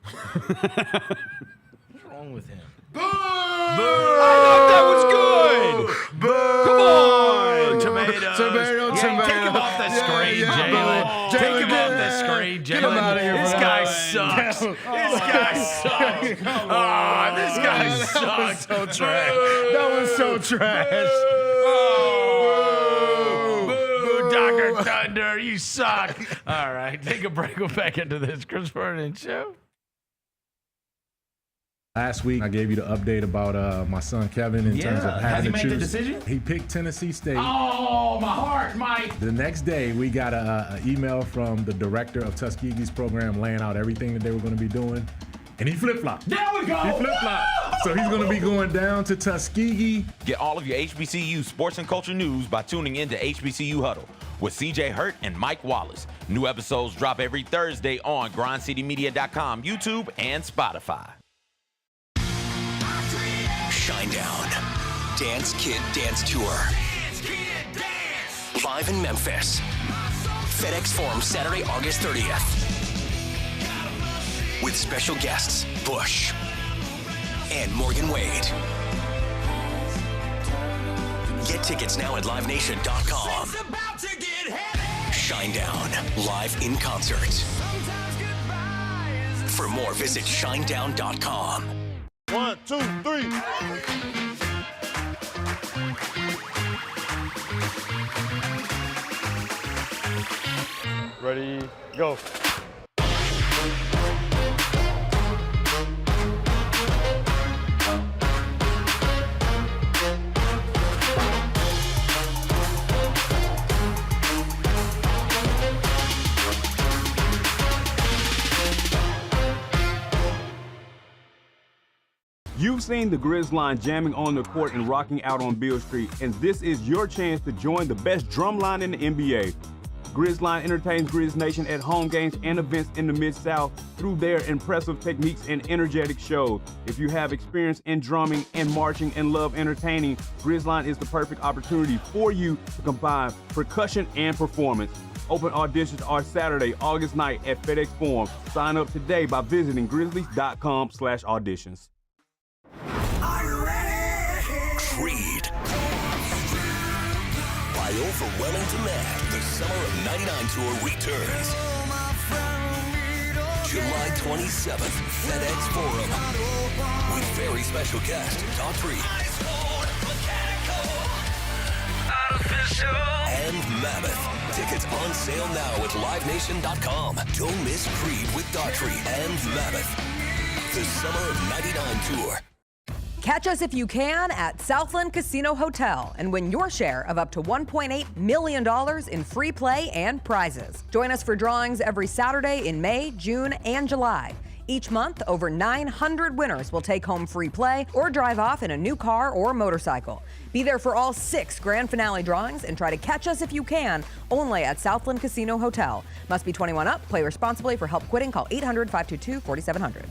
S12: What's wrong with him?
S14: Boo! I thought that was good.
S8: Boo!
S14: Come on.
S12: Tomatoes.
S8: Tomato.
S12: Take him off the screen, Jalen. Take him off the screen, Jalen.
S8: Get him out of here,
S12: This
S8: bro.
S12: guy sucks. This guy sucks. Oh, this guy sucks.
S8: That was so trash. That was so trash.
S12: Boo, Dr. Thunder, you suck. All right, take a break. We'll back into this Chris Vernon Show.
S17: Last week, I gave you the update about my son Kevin in terms of having to choose. Has he made the decision? He picked Tennessee State.
S12: Oh, my heart, Mike.
S17: The next day, we got an email from the director of Tuskegee's program laying out everything that they were going to be doing, and he flip-flopped.
S12: There we go.
S17: He flip-flopped. So he's going to be going down to Tuskegee.
S4: Get all of your HBCU sports and culture news by tuning in to HBCU Huddle with CJ Hurt and Mike Wallace. New episodes drop every Thursday on grindcitymedia.com, YouTube, and Spotify.
S7: Shinedown. Dance Kid Dance Tour. Live in Memphis. FedEx Forum Saturday, August 30th. With special guests, Bush and Morgan Wade. Get tickets now at livenation.com. Shinedown, live in concert. For more, visit shinedown.com.
S13: 1, 2, 3. Ready, go.
S18: You've seen the Grizz line jamming on the court and rocking out on Beale Street, and this is your chance to join the best drum line in the NBA. Grizz line entertains Grizz Nation at home games and events in the Mid-South through their impressive techniques and energetic shows. If you have experience in drumming and marching and love entertaining, Grizz line is the perfect opportunity for you to combine percussion and performance. Open auditions are Saturday, August 9th at FedEx Forum. Sign up today by visiting grizzlies.com/auditions.
S7: Creed. By overwhelming demand, the Summer of '99 tour returns. July 27th, FedEx Forum. With very special guest, Daughtry. And Mammoth. Tickets on sale now at livenation.com. Don't miss Creed with Daughtry and Mammoth. The Summer of '99 tour.
S1: Catch us if you can at Southland Casino Hotel and win your share of up to $1.8 million in free play and prizes. Join us for drawings every Saturday in May, June, and July. Each month, over 900 winners will take home free play or drive off in a new car or motorcycle. Be there for all 6 grand finale drawings and try to catch us if you can, only at Southland Casino Hotel. Must be 21 up. Play responsibly. For help quitting, call 800-522-4700.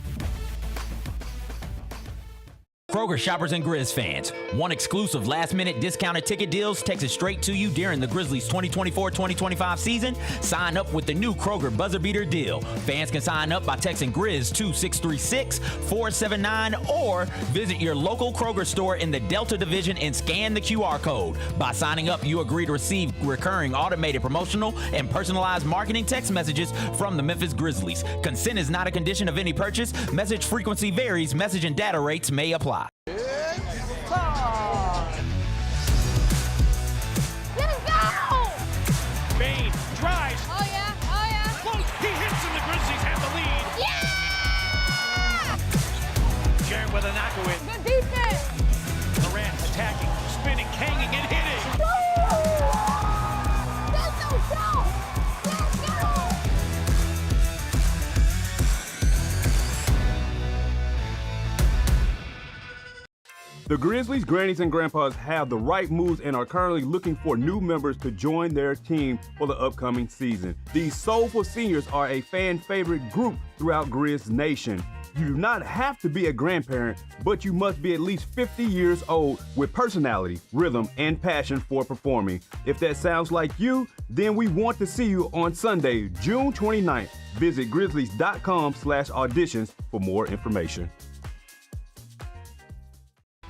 S4: Kroger shoppers and Grizz fans, one exclusive last-minute discounted ticket deals takes it straight to you during the Grizzlies 2024-2025 season. Sign up with the new Kroger Buzzer Beater deal. Fans can sign up by texting Grizz to 636-479 or visit your local Kroger store in the Delta Division and scan the QR code. By signing up, you agree to receive recurring automated promotional and personalized marketing text messages from the Memphis Grizzlies. Consent is not a condition of any purchase. Message frequency varies. Message and data rates may apply.
S3: Bain drives.
S19: Oh, yeah. Oh, yeah.
S3: Close. He hits and the Grizzlies have the lead.
S19: Yeah!
S3: Jaron with a knock-in.
S19: Good defense.
S3: Durant attacking, spinning, hanging, and hitting.
S19: Let's go, go. Let's go.
S18: The Grizzlies, Grannies, and Grandpas have the right moves and are currently looking for new members to join their team for the upcoming season. These soulful seniors are a fan favorite group throughout Grizz Nation. You do not have to be a grandparent, but you must be at least 50 years old with personality, rhythm, and passion for performing. If that sounds like you, then we want to see you on Sunday, June 29th. Visit grizzlies.com/auditions for more information.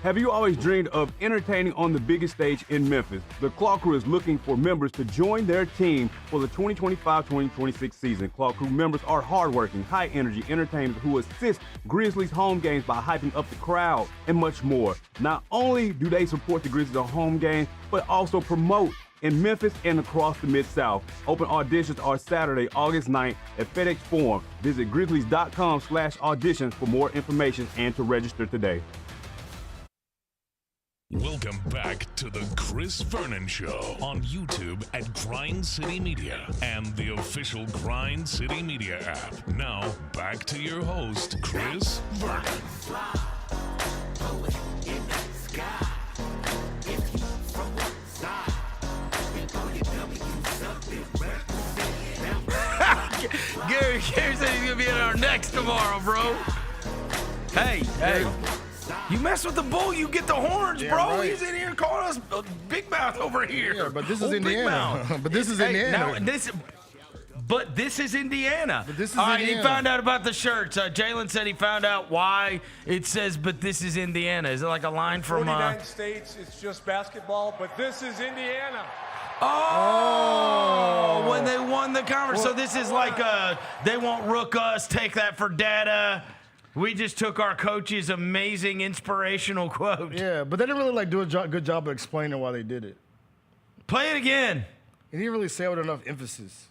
S18: Have you always dreamed of entertaining on the biggest stage in Memphis? The Claw Crew is looking for members to join their team for the 2025-2026 season. Claw Crew members are hardworking, high-energy entertainers who assist Grizzlies home games by hyping up the crowd and much more. Not only do they support the Grizzlies on home games, but also promote in Memphis and across the Mid-South. Open auditions are Saturday, August 9th at FedEx Forum. Visit grizzlies.com/auditions for more information and to register today.
S11: Welcome back to the Chris Vernon Show on YouTube at Grind City Media and the official Grind City Media app. Now, back to your host, Chris Vernon.
S12: Gary said he's going to be in our next tomorrow, bro. Hey. You mess with the bull, you get the horns, bro. Right. He's in here calling us Big Mouth over here.
S8: Yeah, but this is Indiana. But this is Indiana.
S12: But this is Indiana.
S8: But this is
S12: All right,
S8: Indiana.
S12: he found out about the shirts. Jalen said he found out why it says, but this is Indiana. Is it like a line from...
S20: 49 states, it's just basketball, but this is Indiana.
S12: Oh, when they won the conference. So this is like they won't rook us, take that for data. We just took our coach's amazing inspirational quote.
S8: Yeah, but they didn't really do a good job of explaining why they did it.
S12: Play it again.
S8: He didn't really say it with enough emphasis.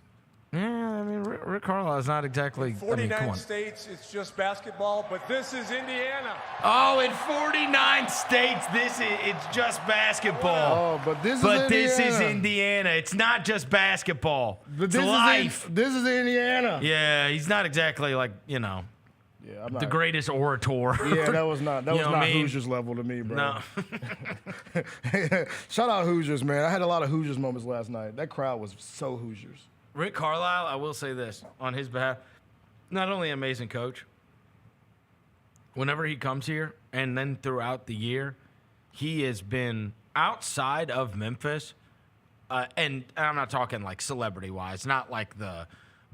S12: Yeah, I mean, Rick Carlisle is not exactly...
S20: 49 states, it's just basketball, but this is Indiana.
S12: Oh, in 49 states, it's just basketball.
S8: Oh, but this
S12: is Indiana. It's not just basketball.
S8: But
S12: it's life.
S8: This is Indiana.
S12: Yeah, he's not exactly like,
S8: Yeah, I'm not
S12: the greatest orator.
S8: Yeah, that was not Hoosiers level to me, bro.
S12: No.
S8: Shout out Hoosiers, man. I had a lot of Hoosiers moments last night. That crowd was so Hoosiers.
S12: Rick Carlisle, I will say this on his behalf, not only an amazing coach, whenever he comes here and then throughout the year, he has been outside of Memphis, and I'm not talking like celebrity-wise, not like the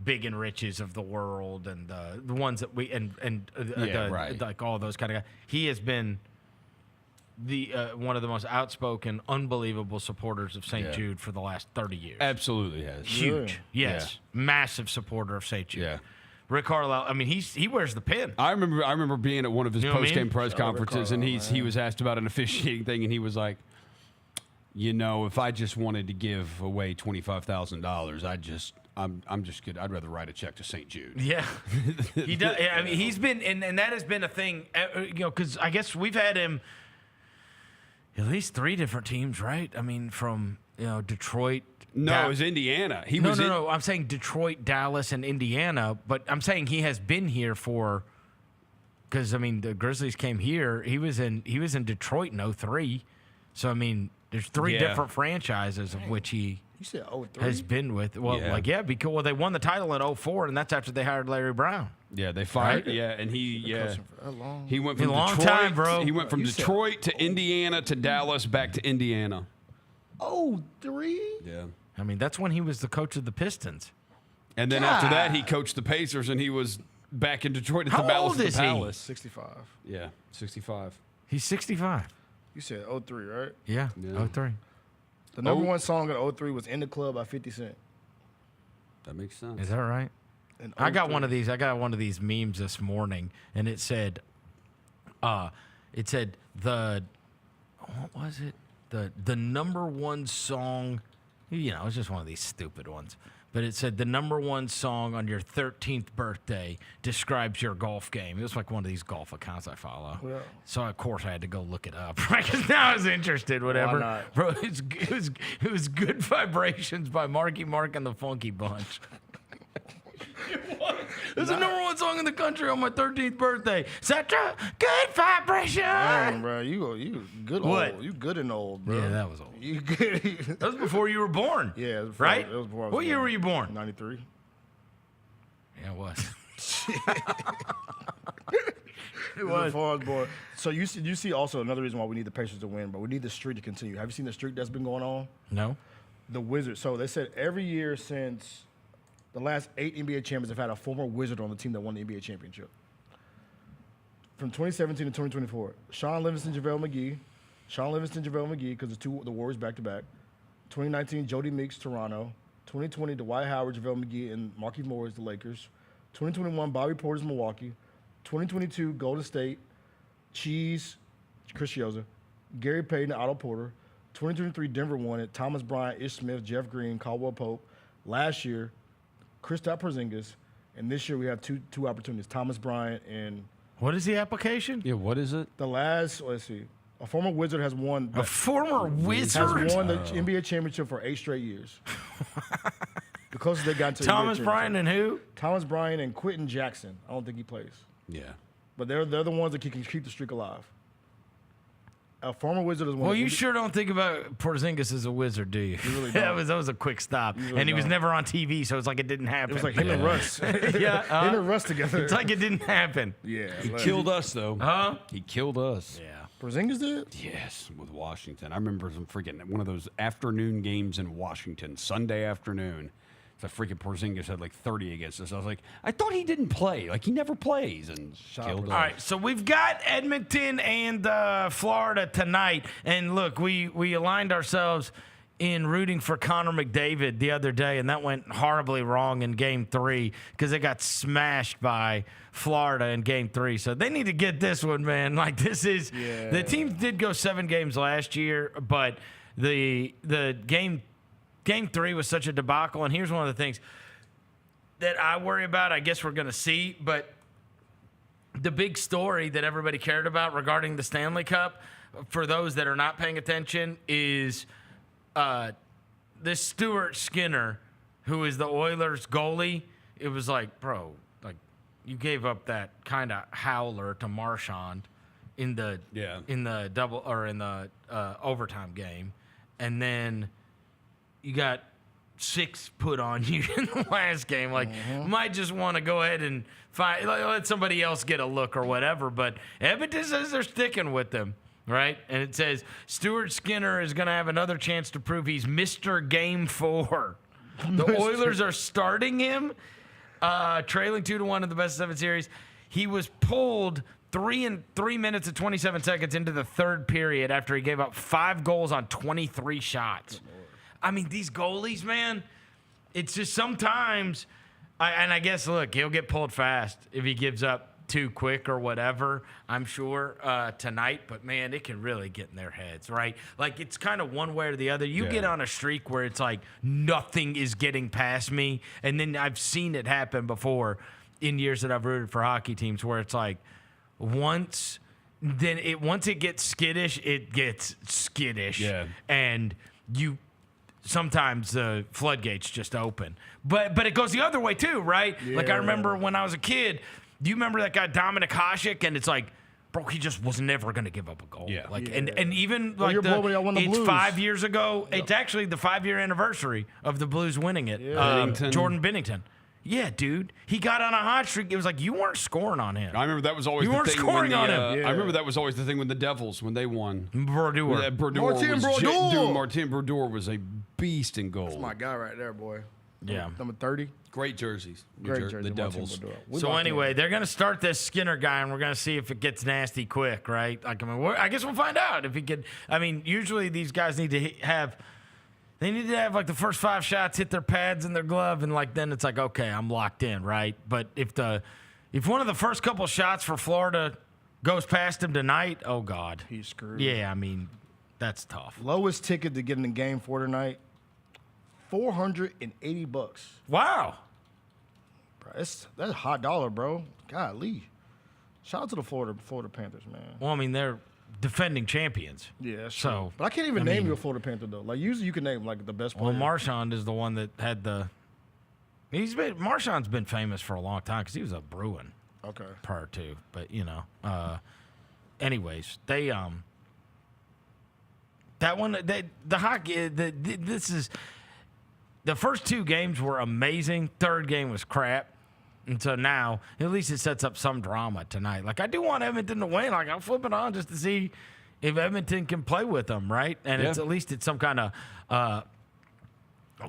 S12: big and riches of the world and the ones that we right. Like all those kind of guys. He has been the one of the most outspoken, unbelievable supporters of St. Jude for the last 30 years.
S14: Absolutely has.
S12: Huge. Yes. Yeah. Massive supporter of St. Jude. Yeah. Rick Carlisle, I mean, he wears the pin.
S14: I remember being at one of his post-game press conferences, and he was asked about an officiating thing, and he was like, if I just wanted to give away $25,000, I'm just good. I'd rather write a check to St. Jude.
S12: Yeah, he does. I mean, he's been, and that has been a thing, because I guess we've had him at least 3 different teams, right? I mean, from Detroit.
S14: No, it was Indiana.
S12: No. I'm saying Detroit, Dallas, and Indiana, but I'm saying he has been here because I mean the Grizzlies came here. He was in Detroit in 2003, so I mean there's 3 different franchises of which he
S8: You said 03?
S12: Has been with. Well, because they won the title in 04, and that's after they hired Larry Brown.
S14: Yeah, they fired.
S12: Right?
S14: Yeah, and he went
S12: A
S14: from
S12: long
S14: Detroit.
S12: time, bro.
S14: He went from Detroit to Indiana to Dallas, back to Indiana.
S8: 03?
S14: Yeah.
S12: I mean, that's when he was the coach of the Pistons.
S14: And then after that, he coached the Pacers, and he was back in Detroit at
S12: How
S14: the Palace.
S12: old is he?
S14: Palace.
S8: 65.
S14: Yeah, 65.
S12: He's 65.
S8: You said 03, right?
S12: Yeah, 03.
S8: The number one song in 03 was "In the Club" by 50 Cent.
S14: That makes sense.
S12: Is that right?
S8: And
S12: I got one of these. I got one of these memes this morning, and it said, what was it? The number one song. It's just one of these stupid ones. But it said the number one song on your 13th birthday describes your golf game. It was like one of these golf accounts I follow.
S8: Yeah.
S12: So of course I had to go look it up, right? Because now I was interested. Whatever,
S8: Why not?
S12: bro. It was "Good Vibrations" by Marky Mark and the Funky Bunch. It was the number one song in the country on my 13th birthday. Such a good vibration.
S8: Damn, bro, you good
S12: What?
S8: old. You good and old, bro.
S12: Yeah, that was old.
S8: You good.
S12: That was before you were born.
S8: Yeah, it was before,
S12: right?
S8: It was before I was
S12: What year
S8: born.
S12: were you born?
S8: 93.
S12: Yeah, it was.
S8: It was before I was born. So you see also another reason why we need the Pacers to win, but we need the streak to continue. Have you seen the streak that's been going on?
S12: No.
S8: The Wizards. So they said every year since the last 8 NBA champions have had a former Wizard on the team that won the NBA championship. From 2017 to 2024, Sean Livingston, JaVale McGee, because the Warriors back-to-back. 2019, Jody Meeks, Toronto. 2020, Dwight Howard, JaVale McGee, and Markieff Morris, the Lakers. 2021, Bobby Portis, Milwaukee. 2022, Golden State, Cheese, Chris Chioza, Gary Payton, Otto Porter. 2023, Denver won it. Thomas Bryant, Ish Smith, Jeff Green, Caldwell Pope. Last year, Kristaps Porzingis, and this year we have two opportunities: Thomas Bryant and.
S12: What is the application?
S14: Yeah, what is it?
S8: Let's see. A former Wizard has won.
S12: A former Wizard
S8: has won the NBA championship for 8 straight years. The closest they got to
S12: Thomas Bryant and who?
S8: Thomas Bryant and Quentin Jackson. I don't think he plays.
S14: Yeah,
S8: but they're the ones that can keep the streak alive. A former Wizard has won.
S12: Well, you sure don't think about Porzingis as a Wizard, do you?
S8: You really
S12: that
S8: don't.
S12: was a quick stop,
S8: really
S12: and he was
S8: don't.
S12: never on TV, so it's like it didn't happen.
S8: It was like him and Russ.
S12: Yeah,
S8: him and Russ together.
S12: It's like it didn't happen.
S8: Yeah,
S14: he killed us though.
S12: Huh?
S14: He killed us.
S12: Yeah.
S8: Porzingis did?
S14: Yes, with Washington. I remember some freaking one of those afternoon games in Washington, Sunday afternoon. So freaking Porzingis had like 30 against us. I was like, I thought he didn't play. Like he never plays, and killed us.
S12: All right, so we've got Edmonton and Florida tonight, and look, we aligned ourselves in rooting for Connor McDavid the other day, and that went horribly wrong in Game 3 because they got smashed by Florida in Game 3. So they need to get this one, man. Like this is the team did go 7 games last year, but the Game 3 was such a debacle, and here's one of the things that I worry about. I guess we're going to see, but the big story that everybody cared about regarding the Stanley Cup, for those that are not paying attention, is this Stuart Skinner, who is the Oilers goalie. It was like, bro, like you gave up that kind of howler to Marchand in the double or in the overtime game, and then you got 6 put on you in the last game. Like, might just want to go ahead and let somebody else get a look or whatever. But Edmonton says they're sticking with them, right? And it says Stuart Skinner is going to have another chance to prove he's Mr. Game 4. The Oilers are starting him, trailing 2-1 in the best of 7 series. He was pulled 3 minutes and 27 seconds into the third period after he gave up 5 goals on 23 shots. I mean, these goalies, man, it's just sometimes, I guess, look, he'll get pulled fast if he gives up too quick or whatever, I'm sure, tonight. But, man, it can really get in their heads, right? Like, it's kind of one way or the other. You get on a streak where it's like nothing is getting past me, and then I've seen it happen before in years that I've rooted for hockey teams where it's like once it gets skittish, it gets skittish. Yeah. And sometimes the floodgates just open. But it goes the other way too, right?
S8: Yeah.
S12: Like I remember when I was a kid, do you remember that guy Dominic Hasek? And it's like, bro, he just was never going to give up a goal.
S14: Yeah.
S12: Like, and even
S8: Well,
S12: like
S8: your boy, when y'all won the
S12: it's
S8: Blues.
S12: 5 years ago. It's actually the 5-year anniversary of the Blues winning it.
S14: Bennington.
S12: Jordan Bennington. Yeah, dude. He got on a hot streak. It was like you weren't scoring on him.
S14: I remember that was always
S12: You
S14: the
S12: weren't
S14: thing
S12: scoring
S14: when
S12: on
S14: the,
S12: him.
S14: I remember that was always the thing when the Devils, when they won.
S12: Brodeur.
S8: Martin Brodeur.
S14: Dude, Martin Brodeur was a beast in goal.
S8: That's my guy right there, boy.
S12: Yeah.
S8: Number 30.
S14: Great jerseys.
S8: Great jersey.
S14: The Devils.
S12: So anyway, they're going to start this Skinner guy, and we're going to see if it gets nasty quick, right? Like, I mean, I guess we'll find out if he could. I mean, usually these guys need to have like the first 5 shots hit their pads in their glove, and like then it's like, okay, I'm locked in, right? But if one of the first couple shots for Florida goes past him tonight, oh God,
S8: he's screwed.
S12: Yeah, I mean, that's tough.
S8: Lowest ticket to get in the game for tonight, $480.
S12: Wow.
S8: Bro, that's a hot dollar, bro. Golly. Shout out to the Florida Panthers, man.
S12: Well, I mean, they're defending champions.
S8: Yeah, that's
S12: so.
S8: true. But I can't even name you a Florida Panther though. Like usually you can name like the best player.
S12: Well, Marchand is the one that had the. Marchand's been famous for a long time because he was a Bruin.
S8: Okay.
S12: Prior to, but anyways, they that one the hockey this is the first 2 games were amazing. Third game was crap. And so now, at least it sets up some drama tonight. Like, I do want Edmonton to win. Like, I'll flip it on just to see if Edmonton can play with them, right? And it's at least it's some kind of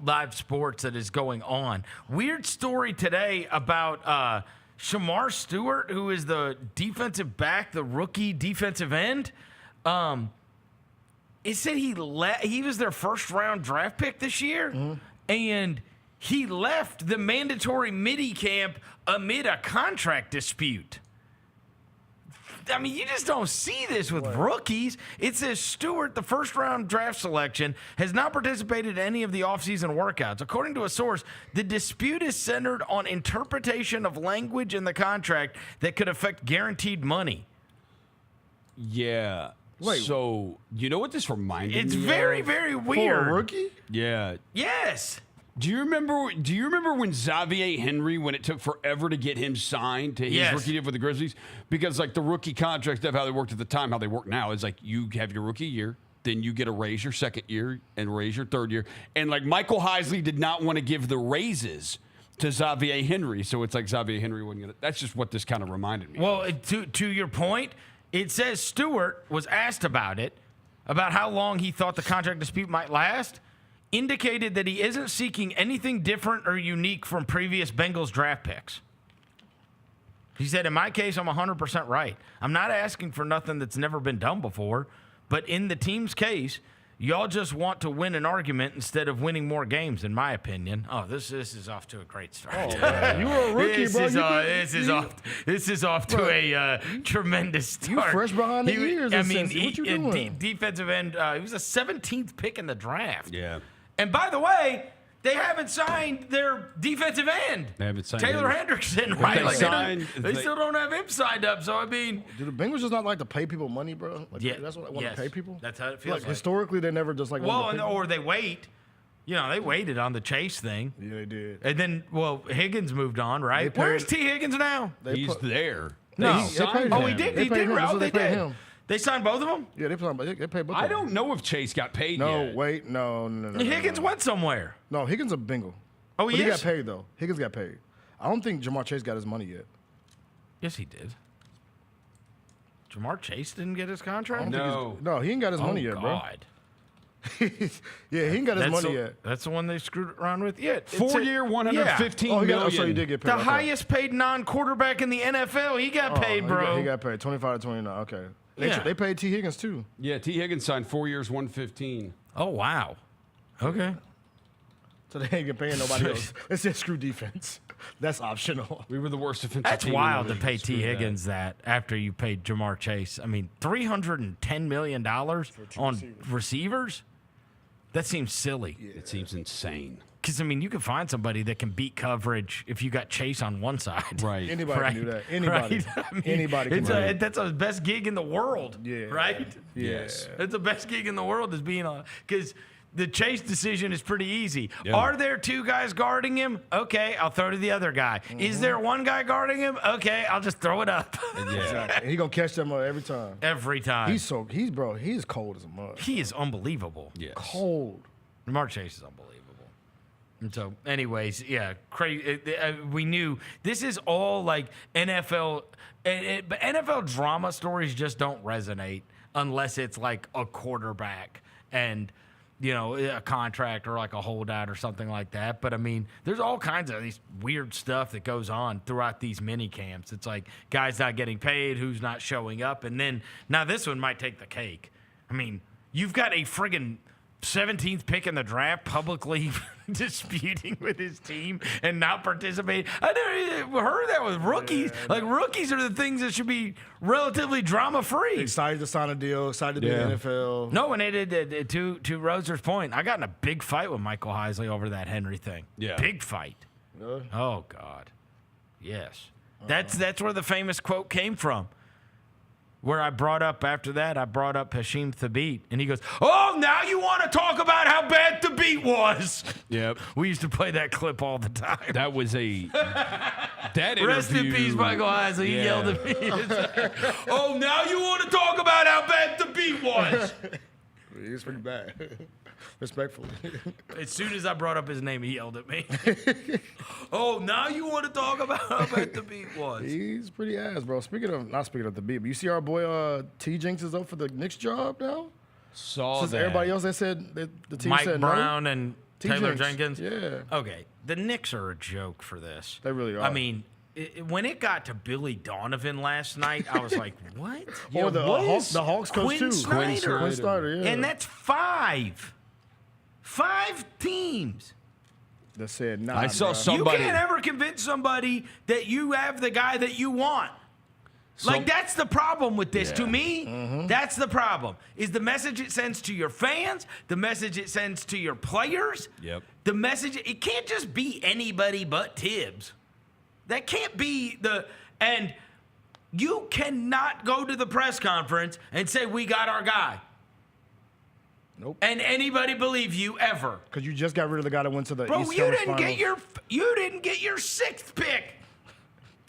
S12: live sports that is going on. Weird story today about Shemar Stewart, who is the defensive back, the rookie defensive end. It said he was their first-round draft pick this year, and he left the mandatory midi camp amid a contract dispute. I mean, you just don't see this with rookies. It says Stewart, the first-round draft selection, has not participated in any of the offseason workouts. According to a source, the dispute is centered on interpretation of language in the contract that could affect guaranteed money.
S14: Yeah.
S8: Wait.
S14: So, you know what this reminded me
S12: It's
S14: of?
S12: very, very weird.
S8: For a rookie?
S14: Yeah.
S12: Yes.
S14: Do you remember when Xavier Henry, when it took forever to get him signed to his rookie deal for the Grizzlies? Because like the rookie contract stuff, how they worked at the time, how they work now is like you have your rookie year, then you get a raise your second year and raise your third year. And like Michael Heisley did not want to give the raises to Xavier Henry, so it's like Xavier Henry wasn't going to. That's just what this kind of reminded me.
S12: Well, to your point, it says Stewart was asked about it, about how long he thought the contract dispute might last, indicated that he isn't seeking anything different or unique from previous Bengals draft picks. He said, in my case, I'm 100% right. I'm not asking for nothing that's never been done before, but in the team's case, y'all just want to win an argument instead of winning more games, in my opinion. Oh, this is off to a great start.
S8: Oh, man. You were a rookie, bro.
S12: This is off to a tremendous start.
S8: You fresh behind the ears. What you doing?
S12: Defensive end. He was a 17th pick in the draft.
S14: Yeah.
S12: And by the way, they haven't signed their defensive end.
S14: They haven't signed
S12: Taylor
S14: him.
S12: Hendrickson, right?
S14: They
S12: They still don't have him signed up. So I mean,
S8: do the Bengals just not like to pay people money, bro? Like,
S12: yeah,
S8: that's what they want to pay people.
S12: That's how it feels.
S8: Like historically, they never just like.
S12: Or they wait. You know, they waited on the Chase thing.
S8: Yeah, they did.
S12: And then, Higgins moved on, right? Where's T. Higgins now?
S14: He's there.
S12: No.
S14: He signed him.
S12: He did.
S8: They
S12: He
S8: paid
S12: did.
S8: him. That's
S12: Oh,
S8: what
S12: they
S8: they paid
S12: did.
S8: him.
S12: They signed both of them?
S8: Yeah, they paid both.
S14: I
S8: of them.
S14: don't know if Chase got paid
S8: No,
S14: yet.
S8: wait, no.
S12: Higgins went somewhere.
S8: No, Higgins a Bengal.
S12: Oh,
S8: But
S12: he
S8: he
S12: is?
S8: got paid though. Higgins got paid. I don't think Jamar Chase got his money yet.
S12: Yes, he did. Jamar Chase didn't get his contract?
S8: No, he ain't got his money yet, bro.
S12: God.
S8: Yeah, he ain't got his money yet.
S12: That's the one they screwed around with? Yeah.
S14: 4-year, $115
S8: Oh,
S14: million.
S8: so he did get paid.
S12: The
S8: Okay.
S12: highest paid non-quarterback in the NFL. He got paid, bro.
S8: He got paid 25 to 29. Okay.
S12: Yeah.
S8: They paid T. Higgins too.
S14: Yeah, T. Higgins signed 4 years, $115.
S12: Oh, wow. Okay.
S8: So they ain't gonna pay nobody else. They said screw defense. That's optional.
S14: We were the worst defensive
S12: That's
S14: team.
S12: wild
S14: in the
S12: to pay
S14: league.
S12: T.
S14: Screw
S12: Higgins that after you paid Jamar Chase. I mean, $310 million on receivers? That seems silly.
S14: Yeah. It seems insane.
S12: Because, I mean, you can find somebody that can beat coverage if you got Chase on one side.
S14: Right.
S8: Anybody can do that. Anybody.
S12: Right? I mean,
S8: Anybody can do that.
S12: That's the best gig in the world.
S8: Yeah.
S12: Right?
S14: Yes.
S12: It's the best gig in the world is being on. Because the Chase decision is pretty easy.
S14: Yeah.
S12: Are there two guys guarding him? Okay, I'll throw to the other guy. Is there one guy guarding him? Okay, I'll just throw it up.
S8: Exactly. And he gonna catch them every time.
S12: Every time.
S8: He's cold as a mud.
S12: He is unbelievable.
S14: Yes.
S8: Cold.
S12: Jamar Chase is unbelievable. And so, anyways, yeah, crazy. We knew this is all like NFL, but NFL drama stories just don't resonate unless it's like a quarterback and, you know, a contract or like a holdout or something like that. But I mean, there's all kinds of these weird stuff that goes on throughout these mini camps. It's like guys not getting paid, who's not showing up. And then now this one might take the cake. I mean, you've got a friggin' 17th pick in the draft publicly disputing with his team and not participating. I never heard that with rookies.
S8: Yeah,
S12: like, rookies are the things that should be relatively drama-free.
S8: Excited to sign a deal, excited to be in the NFL.
S12: No, and they did, to Roser's point, I got in a big fight with Michael Heisley over that Henry thing.
S14: Yeah.
S12: Big fight.
S8: Really?
S12: Oh, God. Yes. That's where the famous quote came from. Where I brought up Hashim Thabit, and he goes, "Oh, now you want to talk about how bad Thabit was?"
S14: Yep.
S12: We used to play that clip all the time.
S14: That was that
S12: Rest in
S14: interview-
S12: peace, Michael Heisley. He
S14: Yeah.
S12: yelled at me. "Oh, now you want to talk about how bad Thabit was?"
S8: He's pretty bad. Respectfully.
S12: As soon as I brought up his name, he yelled at me. "Oh, now you want to talk about how bad Thabit was?"
S8: He's pretty ass, bro. Not speaking of the beat, but you see our boy T. Jenks is up for the Knicks job now?
S14: Saw
S8: Since
S14: that.
S8: everybody else that said the team
S12: Mike
S8: said
S12: Brown
S8: no.
S12: and
S8: T.
S12: Taylor
S8: Jenks.
S12: Jenkins.
S8: Yeah.
S12: Okay, the Knicks are a joke for this.
S8: They really are.
S12: I mean, when it got to Billy Donovan last night, I was like, "What?"
S8: Or the
S12: what
S8: Hawks,
S12: is
S8: the Hawks coach
S12: Quinn
S8: too.
S12: Snyder?
S8: Quinn Snyder, yeah.
S12: And that's five teams.
S8: That said, nah.
S14: I saw
S8: bruh.
S14: somebody.
S12: You can't ever convince somebody that you have the guy that you want. Like, that's the problem with this. To me, that's the problem. Is the message it sends to your fans, the message it sends to your players.
S14: Yep.
S12: The message, it can't just be anybody but Tibbs. That can't be and you cannot go to the press conference and say, "We got our guy."
S8: Nope.
S12: And anybody believe you ever.
S8: Because you just got rid of the guy that went to the
S12: Bro,
S8: East
S12: you
S8: Conference
S12: didn't get your sixth pick.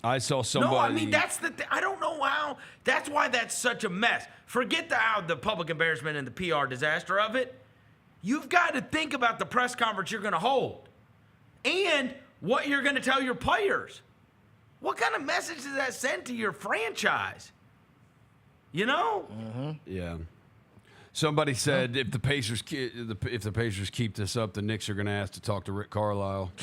S14: I saw somebody.
S12: No, I mean, that's the I don't know how. That's why that's such a mess. Forget the public embarrassment and the PR disaster of it. You've got to think about the press conference you're going to hold and what you're going to tell your players. What kind of message does that send to your franchise? You know?
S14: Yeah. Somebody said if the Pacers keep this up, the Knicks are going to ask to talk to Rick Carlisle.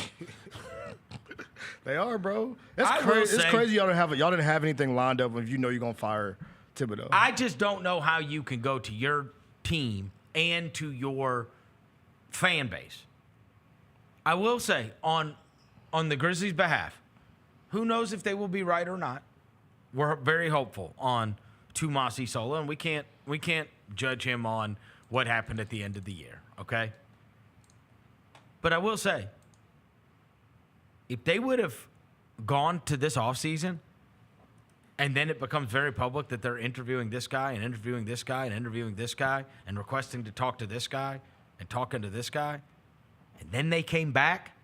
S8: They are, bro. It's
S12: I will
S8: crazy. It's
S12: say-
S8: crazy y'all didn't have anything lined up if you know you're gonna fire Thibodeau.
S12: I just don't know how you can go to your team and to your fan base. I will say, on the Grizzlies' behalf, who knows if they will be right or not. We're very hopeful on Tyrese Haliburton, and we can't judge him on what happened at the end of the year, okay? But I will say, if they would have gone to this offseason and then it becomes very public that they're interviewing this guy and interviewing this guy and interviewing this guy and requesting to talk to this guy and talking to this guy, and then they came back,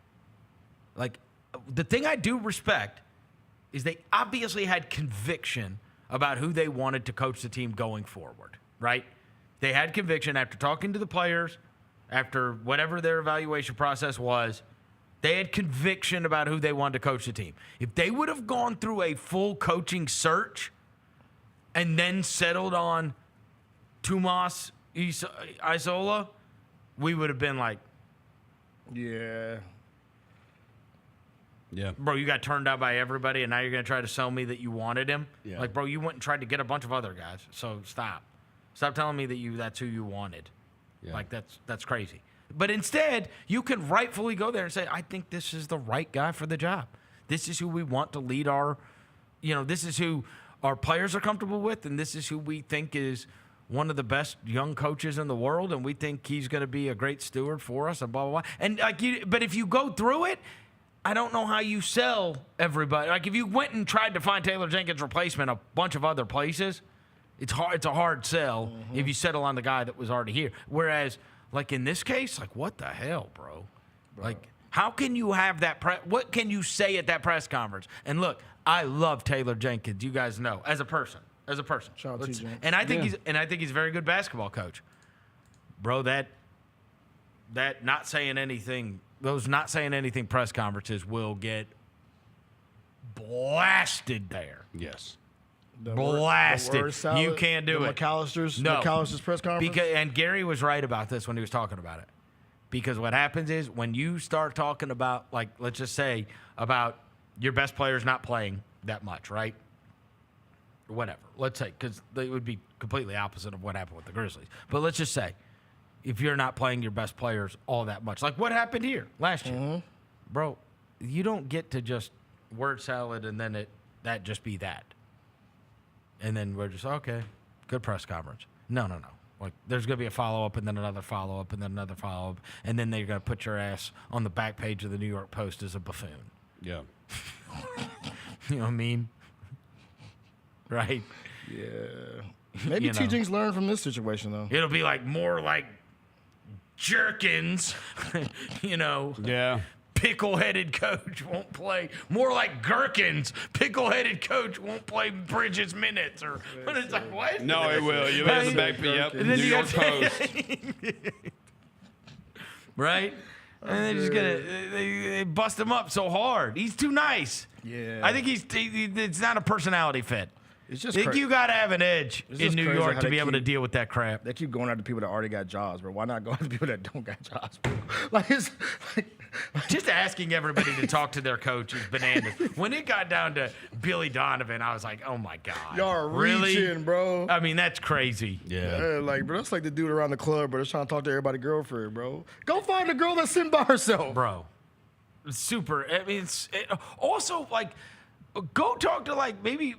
S12: like, the thing I do respect is they obviously had conviction about who they wanted to coach the team going forward, right? They had conviction after talking to the players, after whatever their evaluation process was. They had conviction about who they wanted to coach the team. If they would have gone through a full coaching search and then settled on Tyrese Haliburton, we would have been like,
S8: yeah.
S14: Yeah.
S12: Bro, you got turned out by everybody, and now you're going to try to sell me that you wanted him?
S14: Yeah.
S12: Like, bro, you went and tried to get a bunch of other guys, so stop. Stop telling me that's who you wanted.
S14: Yeah.
S12: Like, that's crazy. But instead, you can rightfully go there and say, I think this is the right guy for the job. This is who we want to lead this is who our players are comfortable with, and this is who we think is one of the best young coaches in the world, and we think he's going to be a great steward for us, and blah, blah, blah. And but if you go through it, I don't know how you sell everybody. Like, if you went and tried to find Taylor Jenkins' replacement a bunch of other places, it's hard. It's a hard sell if you settle on the guy that was already here. Whereas, Like in this case, like what the hell, bro? Like how can you have that what can you say at that press conference? And look, I love Taylor Jenkins. You guys know as a person.
S8: Shout out to you,
S12: and I think he's a very good basketball coach. Bro, that not saying anything, those not saying anything press conferences will get blasted there.
S14: Yes.
S12: Blasted. You can't do it.
S8: McAllister's press conference.
S12: And Gary was right about this when he was talking about it. Because what happens is when you start talking about, like, let's just say about your best players not playing that much, right? Whatever. Let's say, because it would be completely opposite of what happened with the Grizzlies. But let's just say, if you're not playing your best players all that much, like what happened here last year, bro, you don't get to just word salad and then that just be that. And then we're just, okay, good press conference. No. Like, there's going to be a follow-up and then another follow-up and then another follow-up, and then they're going to put your ass on the back page of the New York Post as a buffoon.
S14: Yeah.
S12: You know what I mean? Right?
S8: Yeah. Maybe T. Jinx learned from this situation, though.
S12: It'll be like more like Jerkins, you know.
S14: Yeah.
S12: Pickle-headed coach won't play. More like Gherkins. Pickle-headed coach won't play Bridges minutes. Or but it's like, what?
S14: No, it will. You have the back. Yep. New York Post.
S12: Right? And they just they bust him up so hard. He's too nice.
S8: Yeah.
S12: I think it's not a personality fit.
S8: It's just
S12: I think you got to have an edge in New York to be able to deal with that crap.
S8: They keep going after people that already got jobs, bro. Why not go after people that don't got jobs, bro? Like, it's like
S12: just asking everybody to talk to their coach is bananas. When it got down to Billy Donovan, I was like, oh my God.
S8: Y'all are reaching, bro.
S12: I mean, that's crazy.
S8: Yeah, like, bro, that's like the dude around the club, bro, that's trying to talk to everybody's girlfriend, bro. Go find a girl that's sitting by herself.
S12: Bro. It's super. I mean, also, like, go talk to, like, maybe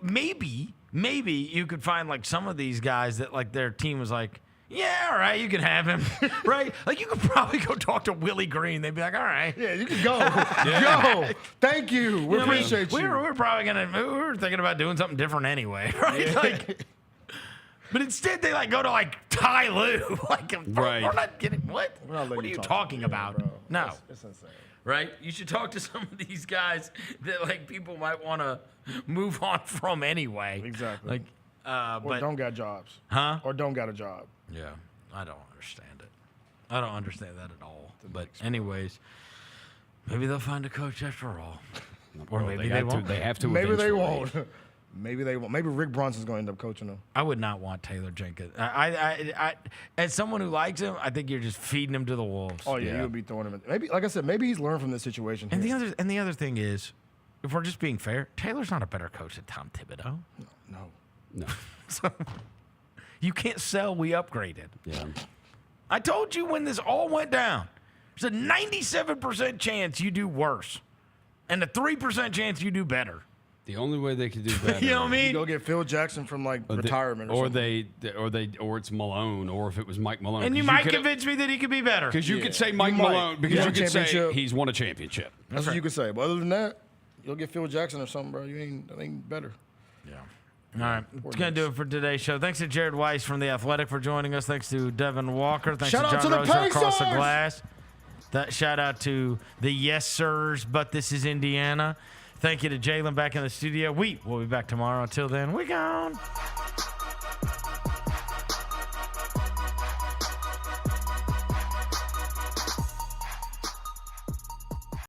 S12: you could find, like, some of these guys that, like, their team was like, yeah, all right, you can have him, right? Like, you could probably go talk to Willie Green. They'd be like, all right.
S8: Yeah, you can go. Go. Thank you. We appreciate you.
S12: We're probably going to, we were thinking about doing something different anyway, right?
S8: Yeah.
S12: Like, but instead, they, like, go to, like, Ty Lue. Like,
S14: right.
S12: We're not getting, what?
S8: What
S12: are you talking about?
S8: Bro.
S12: No.
S8: It's insane.
S12: Right? You should talk to some of these guys that, like, people might want to move on from anyway.
S8: Exactly.
S12: Like,
S8: or
S12: but
S8: don't got jobs.
S12: Huh?
S8: Or don't got a job.
S12: Yeah, I don't understand it. I don't understand that at all. But anyways, maybe they'll find a coach after all. Or maybe they won't.
S14: They have to.
S8: Maybe they won't. Maybe they won't. Maybe Rick Brunson's going to end up coaching them.
S12: I would not want Taylor Jenkins. I as someone who likes him, I think you're just feeding him to the wolves.
S8: Oh yeah, you would be throwing him in. Maybe, like I said, maybe he's learned from this situation.
S12: And the other thing is, if we're just being fair, Taylor's not a better coach than Tom Thibodeau.
S8: No.
S12: So you can't sell we upgraded.
S14: Yeah.
S12: I told you when this all went down, there's a 97% chance you do worse, and a 3% chance you do better.
S14: The only way they could do better.
S12: You know what I mean?
S8: You go get Phil Jackson from like retirement,
S14: or it's Malone, or if it was Mike Malone.
S12: And you might convince me that he could be better.
S14: Because you could say Mike Malone, because you could say he's won a championship.
S8: That's what you could say. But other than that, you'll get Phil Jackson or something, bro. That ain't better.
S12: Yeah. All right. It's going to do it for today's show. Thanks to Jared Weiss from The Athletic for joining us. Thanks to Devin Walker. Thanks
S8: Shout
S12: to
S8: out
S12: John
S8: to the
S12: Rosa across the
S8: Pacers!
S12: glass. Shout out to the Yes Sirs, but this is Indiana. Thank you to Jalen back in the studio. We will be back tomorrow. Until then, we gone.